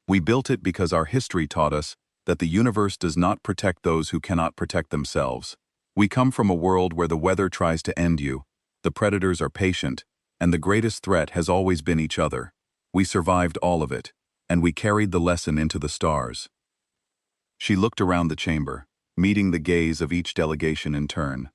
Speaker 1: We built it because our history taught us that the universe does not protect those who cannot protect themselves. We come from a world where the weather tries to end you, the predators are patient, and the greatest threat has always been each other. We survived all of it, and we carried the lesson into the stars. She looked around the chamber, meeting the gaze of each delegation in turn.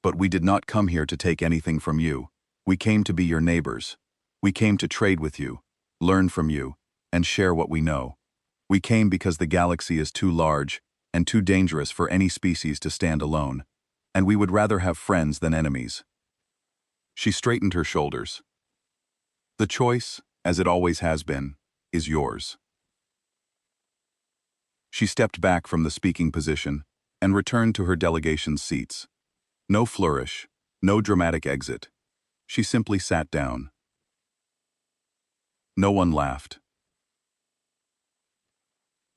Speaker 1: But we did not come here to take anything from you. We came to be your neighbors. We came to trade with you, learn from you, and share what we know. We came because the galaxy is too large and too dangerous for any species to stand alone, and we would rather have friends than enemies. She straightened her shoulders. The choice, as it always has been, is yours. She stepped back from the speaking position and returned to her delegation's seats. No flourish, no dramatic exit. She simply sat down. No one laughed.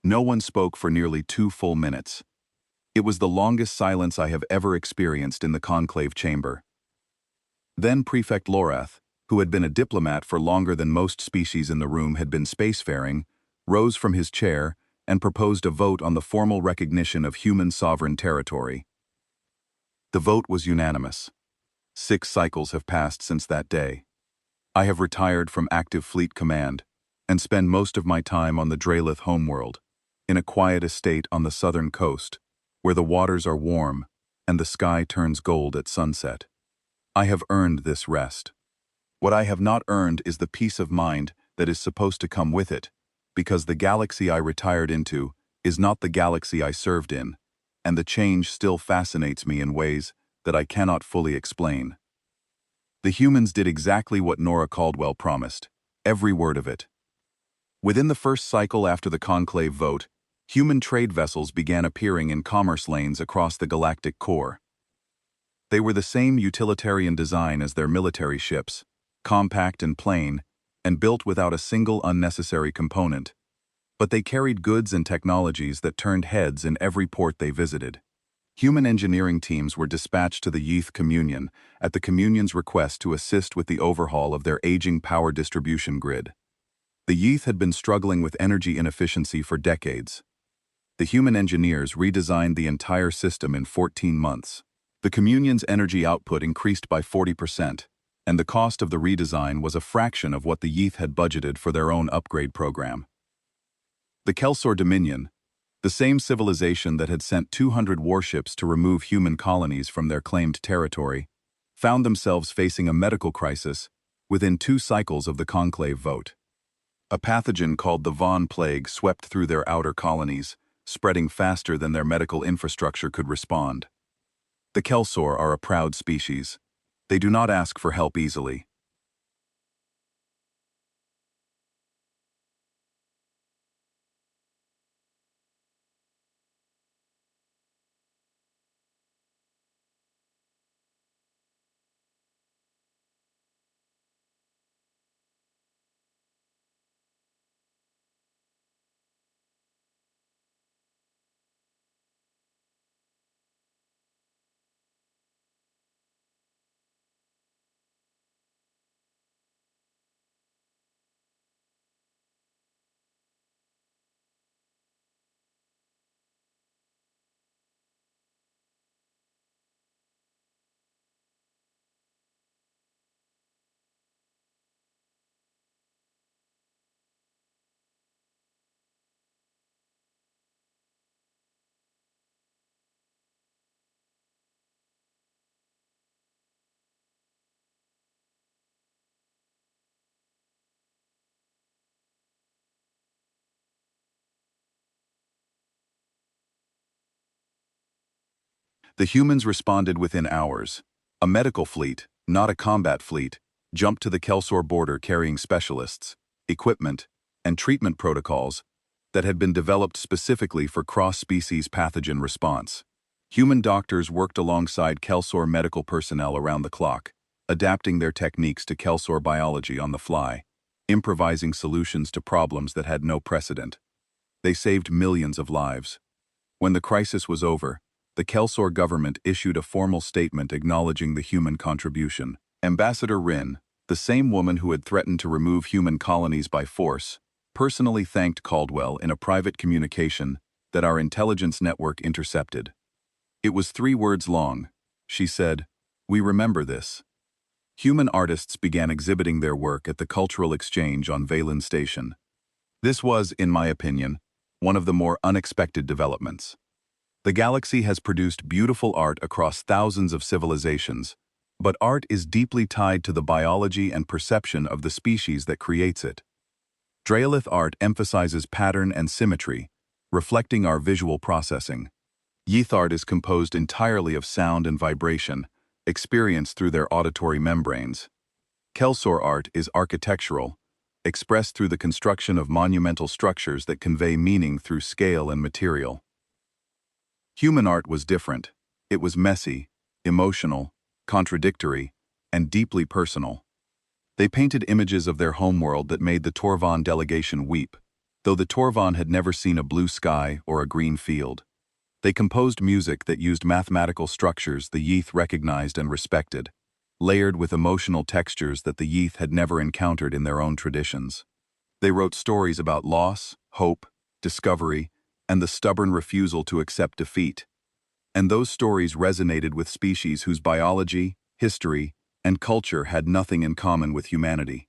Speaker 1: No one spoke for nearly 2 full minutes. It was the longest silence I have ever experienced in the conclave chamber. Then Prefect Lorath, who had been a diplomat for longer than most species in the room had been spacefaring, rose from his chair and proposed a vote on the formal recognition of human sovereign territory. The vote was unanimous. 6 cycles have passed since that day. I have retired from active fleet command and spend most of my time on the Drelith homeworld, in a quiet estate on the southern coast, where the waters are warm and the sky turns gold at sunset. I have earned this rest. What I have not earned is the peace of mind that is supposed to come with it, because the galaxy I retired into is not the galaxy I served in, and the change still fascinates me in ways that I cannot fully explain. The humans did exactly what Nora Caldwell promised, every word of it. Within the first cycle after the conclave vote, human trade vessels began appearing in commerce lanes across the galactic core. They were the same utilitarian design as their military ships, compact and plain, and built without a single unnecessary component. But they carried goods and technologies that turned heads in every port they visited. Human engineering teams were dispatched to the Yeath Communion at the Communion's request to assist with the overhaul of their aging power distribution grid. The Yeath had been struggling with energy inefficiency for decades. The human engineers redesigned the entire system in 14 months. The Communion's energy output increased by 40%, and the cost of the redesign was a fraction of what the Yeath had budgeted for their own upgrade program. The Kelsor Dominion, the same civilization that had sent 200 warships to remove human colonies from their claimed territory, found themselves facing a medical crisis within 2 cycles of the conclave vote. A pathogen called the Von Plague swept through their outer colonies, spreading faster than their medical infrastructure could respond. The Kelsor are a proud species. They do not ask for help easily. The humans responded within hours. A medical fleet, not a combat fleet, jumped to the Kelsor border carrying specialists, equipment, and treatment protocols that had been developed specifically for cross-species pathogen response. Human doctors worked alongside Kelsor medical personnel around the clock, adapting their techniques to Kelsor biology on the fly, improvising solutions to problems that had no precedent. They saved millions of lives. When the crisis was over, the Kelsor government issued a formal statement acknowledging the human contribution. Ambassador Rin, the same woman who had threatened to remove human colonies by force, personally thanked Caldwell in a private communication that our intelligence network intercepted. It was 3 words long. She said, "We remember this." Human artists began exhibiting their work at the Cultural Exchange on Valen Station. This was, in my opinion, one of the more unexpected developments. The galaxy has produced beautiful art across thousands of civilizations, but art is deeply tied to the biology and perception of the species that creates it. Drelith art emphasizes pattern and symmetry, reflecting our visual processing. Yeath art is composed entirely of sound and vibration, experienced through their auditory membranes. Kelsor art is architectural, expressed through the construction of monumental structures that convey meaning through scale and material. Human art was different. It was messy, emotional, contradictory, and deeply personal. They painted images of their homeworld that made the Torvon delegation weep, though the Torvon had never seen a blue sky or a green field. They composed music that used mathematical structures the Yeath recognized and respected, layered with emotional textures that the Yeath had never encountered in their own traditions. They wrote stories about loss, hope, discovery, and the stubborn refusal to accept defeat. And those stories resonated with species whose biology, history, and culture had nothing in common with humanity.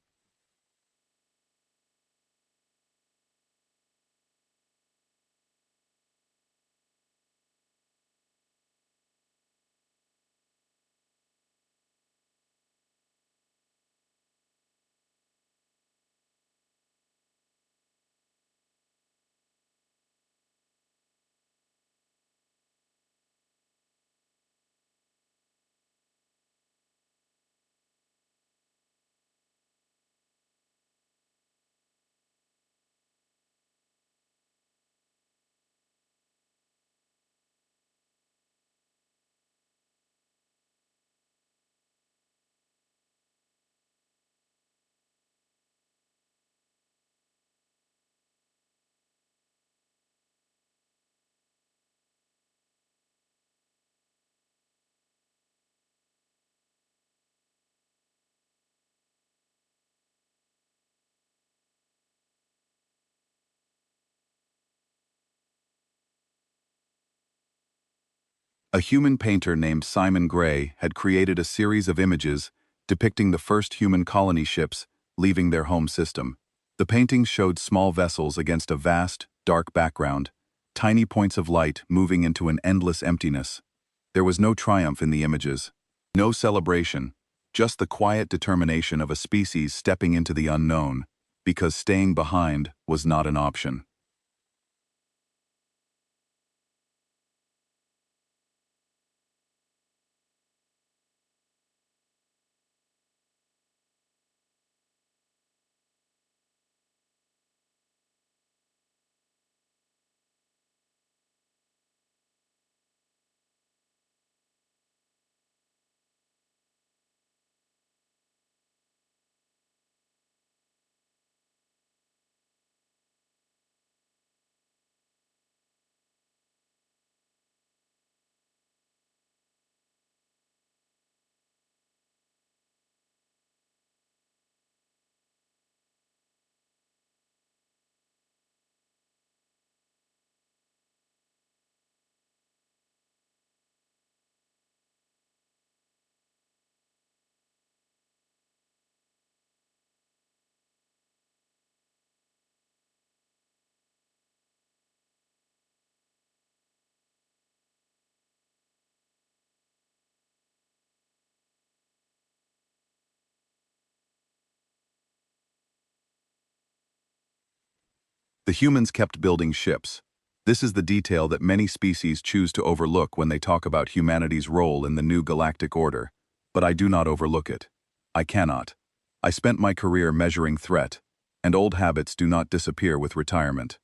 Speaker 1: A human painter named Simon Gray had created a series of images depicting the first human colony ships leaving their home system. The paintings showed small vessels against a vast, dark background, tiny points of light moving into an endless emptiness. There was no triumph in the images, no celebration, just the quiet determination of a species stepping into the unknown, because staying behind was not an option. The humans kept building ships. This is the detail that many species choose to overlook when they talk about humanity's role in the new galactic order. But I do not overlook it. I cannot. I spent my career measuring threat, and old habits do not disappear with retirement.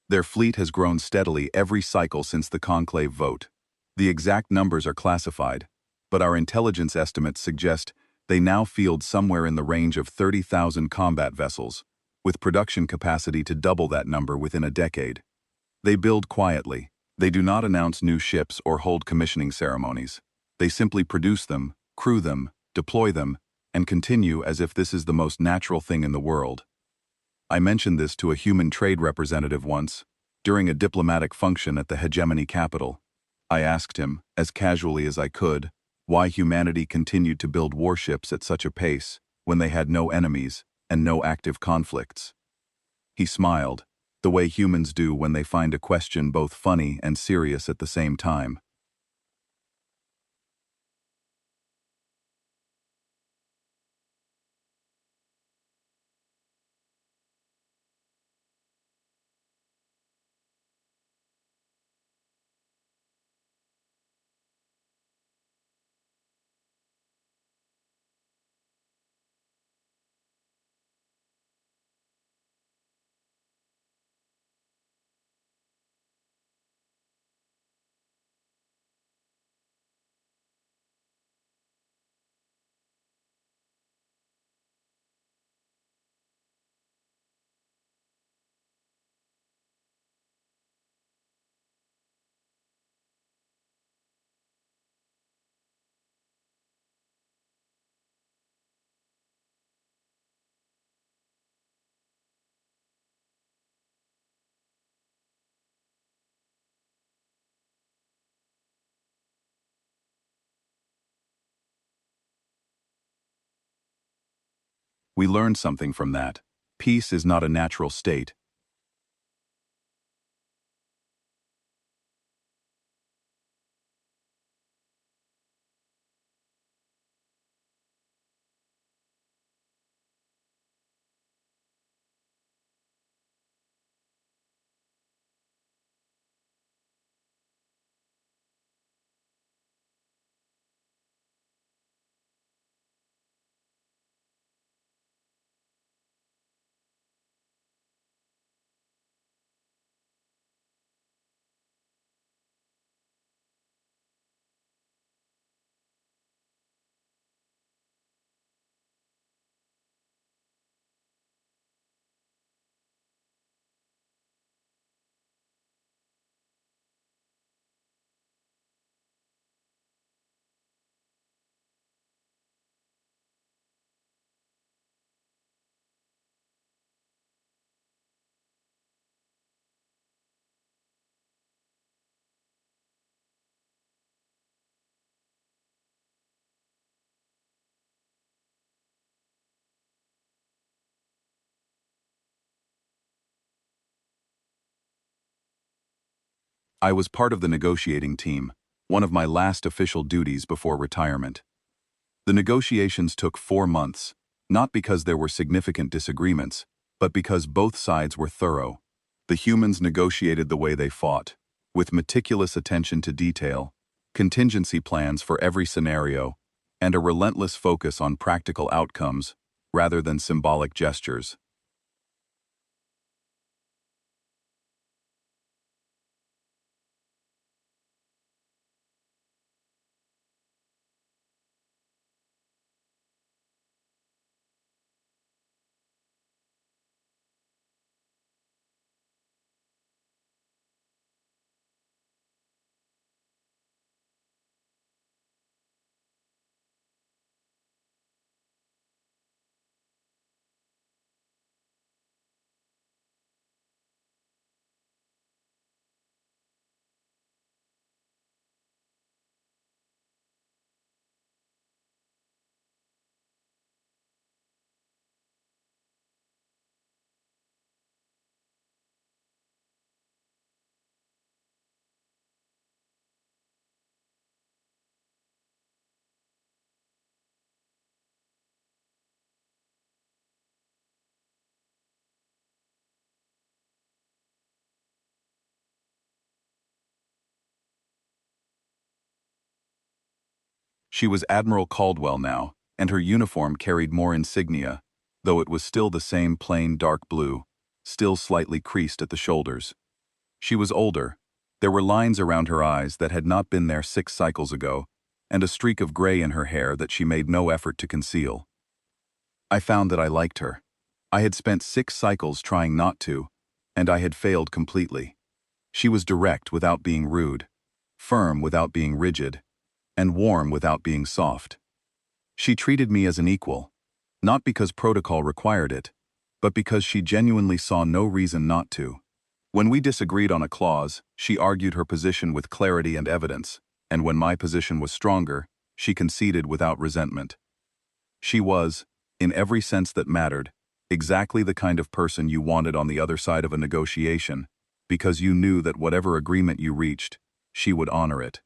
Speaker 1: Their fleet has grown steadily every cycle since the conclave vote. The exact numbers are classified, but our intelligence estimates suggest they now field somewhere in the range of 30,000 combat vessels, with production capacity to double that number within a decade. They build quietly. They do not announce new ships or hold commissioning ceremonies. They simply produce them, crew them, deploy them, and continue as if this is the most natural thing in the world. I mentioned this to a human trade representative once, during a diplomatic function at the hegemony capital. I asked him, as casually as I could, why humanity continued to build warships at such a pace when they had no enemies and no active conflicts. He smiled, the way humans do when they find a question both funny and serious at the same time. We learned something from that. Peace is not a natural state. I was part of the negotiating team, one of my last official duties before retirement. The negotiations took 4 months, not because there were significant disagreements, but because both sides were thorough. The humans negotiated the way they fought, with meticulous attention to detail, contingency plans for every scenario, and a relentless focus on practical outcomes rather than symbolic gestures. She was Admiral Caldwell now, and her uniform carried more insignia, though it was still the same plain dark blue, still slightly creased at the shoulders. She was older. There were lines around her eyes that had not been there 6 cycles ago, and a streak of gray in her hair that she made no effort to conceal. I found that I liked her. I had spent 6 cycles trying not to, and I had failed completely. She was direct without being rude, firm without being rigid, and warm without being soft. She treated me as an equal, not because protocol required it, but because she genuinely saw no reason not to. When we disagreed on a clause, she argued her position with clarity and evidence, and when my position was stronger, she conceded without resentment. She was, in every sense that mattered, exactly the kind of person you wanted on the other side of a negotiation, because you knew that whatever agreement you reached, she would honor it.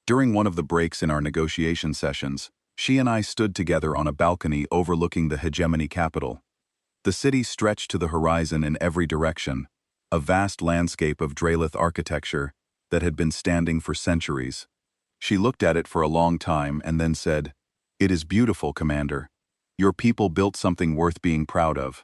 Speaker 1: During one of the breaks in our negotiation sessions, she and I stood together on a balcony overlooking the hegemony capital. The city stretched to the horizon in every direction, a vast landscape of Drelith architecture that had been standing for centuries. She looked at it for a long time and then said, "It is beautiful, Commander. Your people built something worth being proud of."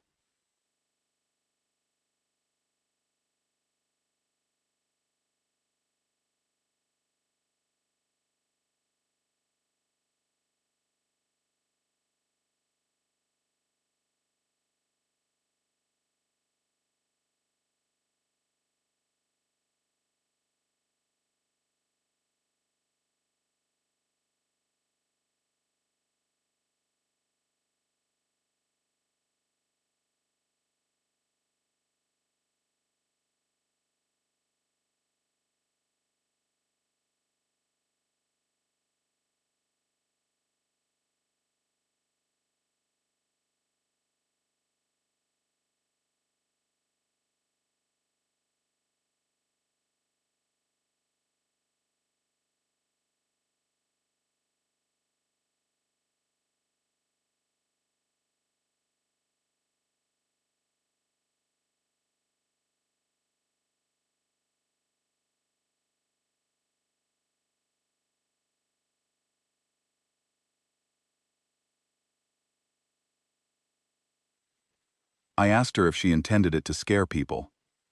Speaker 1: I asked her if she intended it to scare people.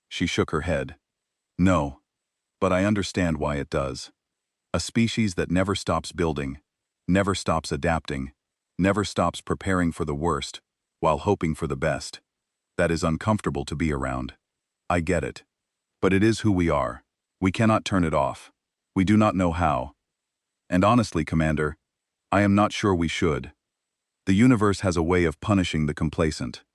Speaker 1: She shook her head. No, but I understand why it does. A species that never stops building, never stops adapting, never stops preparing for the worst, while hoping for the best. That is uncomfortable to be around. I get it. But it is who we are. We cannot turn it off. We do not know how. And honestly, Commander, I am not sure we should. The universe has a way of punishing the complacent.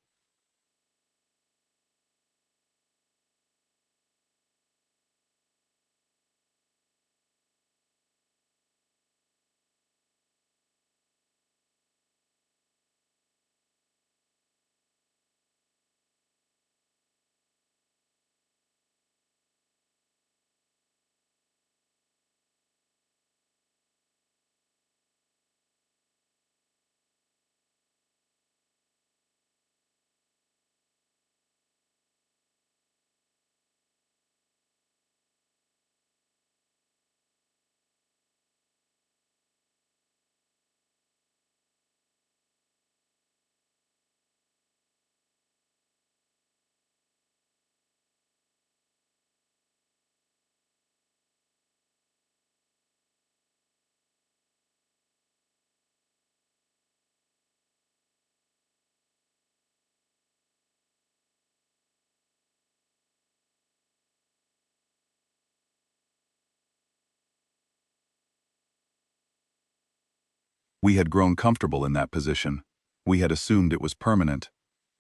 Speaker 1: We had grown comfortable in that position. We had assumed it was permanent.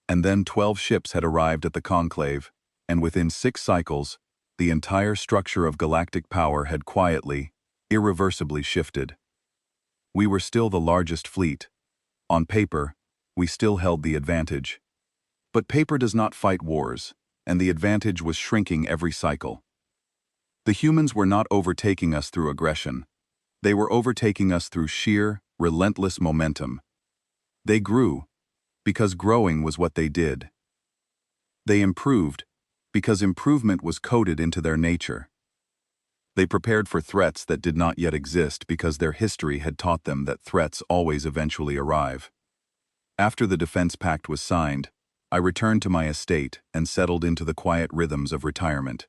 Speaker 1: And then 12 ships had arrived at the conclave, and within 6 cycles, the entire structure of galactic power had quietly, irreversibly shifted. We were still the largest fleet. On paper, we still held the advantage. But paper does not fight wars, and the advantage was shrinking every cycle. The humans were not overtaking us through aggression. They were overtaking us through sheer, relentless momentum. They grew, because growing was what they did. They improved, because improvement was coded into their nature. They prepared for threats that did not yet exist because their history had taught them that threats always eventually arrive. After the Defense Pact was signed, I returned to my estate and settled into the quiet rhythms of retirement.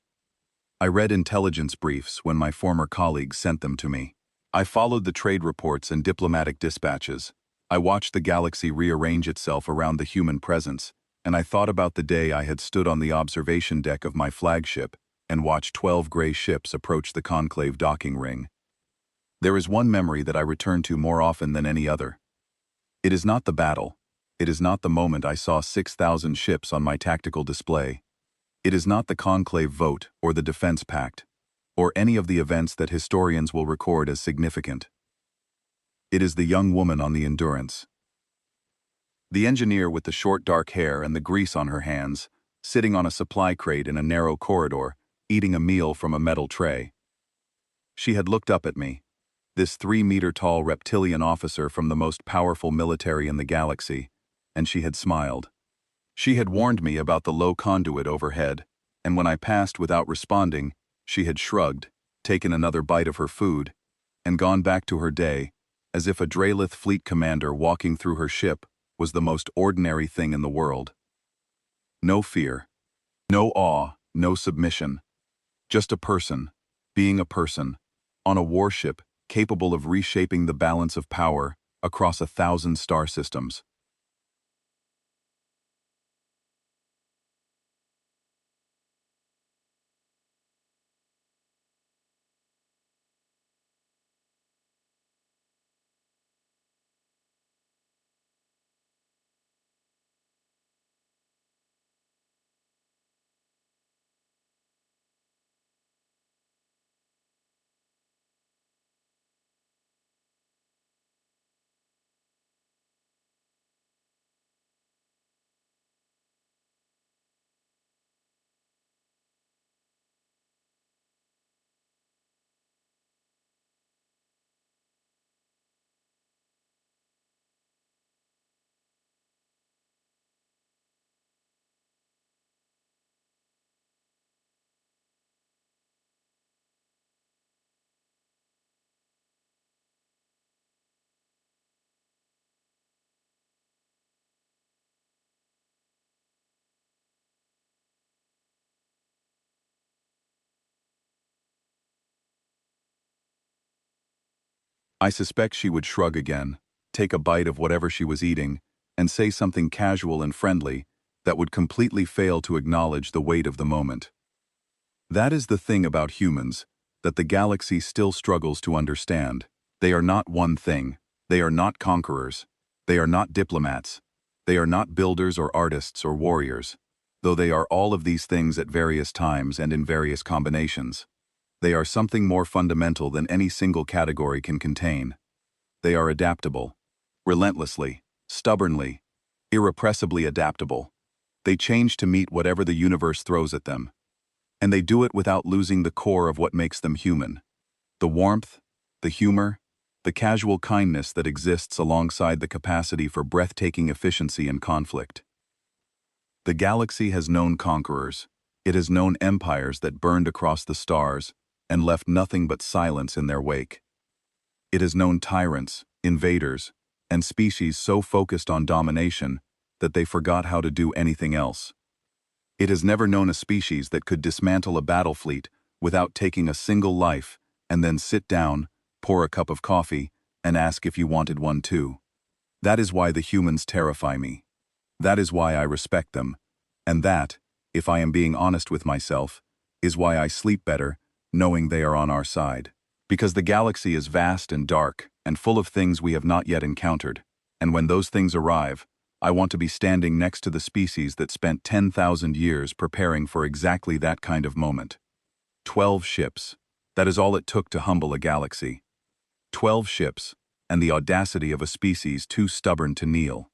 Speaker 1: I read intelligence briefs when my former colleagues sent them to me. I followed the trade reports and diplomatic dispatches. I watched the galaxy rearrange itself around the human presence, and I thought about the day I had stood on the observation deck of my flagship and watched 12 gray ships approach the conclave docking ring. There is one memory that I return to more often than any other. It is not the battle. It is not the moment I saw 6,000 ships on my tactical display. It is not the conclave vote or the defense pact, or any of the events that historians will record as significant. It is the young woman on the Endurance. The engineer with the short dark hair and the grease on her hands, sitting on a supply crate in a narrow corridor, eating a meal from a metal tray. She had looked up at me, this 3-meter-tall reptilian officer from the most powerful military in the galaxy, and she had smiled. She had warned me about the low conduit overhead, and when I passed without responding, she had shrugged, taken another bite of her food, and gone back to her day, as if a Draelith fleet commander walking through her ship was the most ordinary thing in the world. No fear, no awe, no submission. Just a person, being a person, on a warship capable of reshaping the balance of power across 1,000 star systems. I suspect she would shrug again, take a bite of whatever she was eating, and say something casual and friendly that would completely fail to acknowledge the weight of the moment. That is the thing about humans that the galaxy still struggles to understand. They are not one thing. They are not conquerors. They are not diplomats. They are not builders or artists or warriors, though they are all of these things at various times and in various combinations. They are something more fundamental than any single category can contain. They are adaptable. Relentlessly, stubbornly, irrepressibly adaptable. They change to meet whatever the universe throws at them. And they do it without losing the core of what makes them human. The warmth, the humor, the casual kindness that exists alongside the capacity for breathtaking efficiency and conflict. The galaxy has known conquerors. It has known empires that burned across the stars and left nothing but silence in their wake. It has known tyrants, invaders, and species so focused on domination that they forgot how to do anything else. It has never known a species that could dismantle a battle fleet without taking a single life and then sit down, pour a cup of coffee, and ask if you wanted one too. That is why the humans terrify me. That is why I respect them. And that, if I am being honest with myself, is why I sleep better, knowing they are on our side. Because the galaxy is vast and dark, and full of things we have not yet encountered, and when those things arrive, I want to be standing next to the species that spent 10,000 years preparing for exactly that kind of moment. 12 ships. That is all it took to humble a galaxy. 12 ships, and the audacity of a species too stubborn to kneel.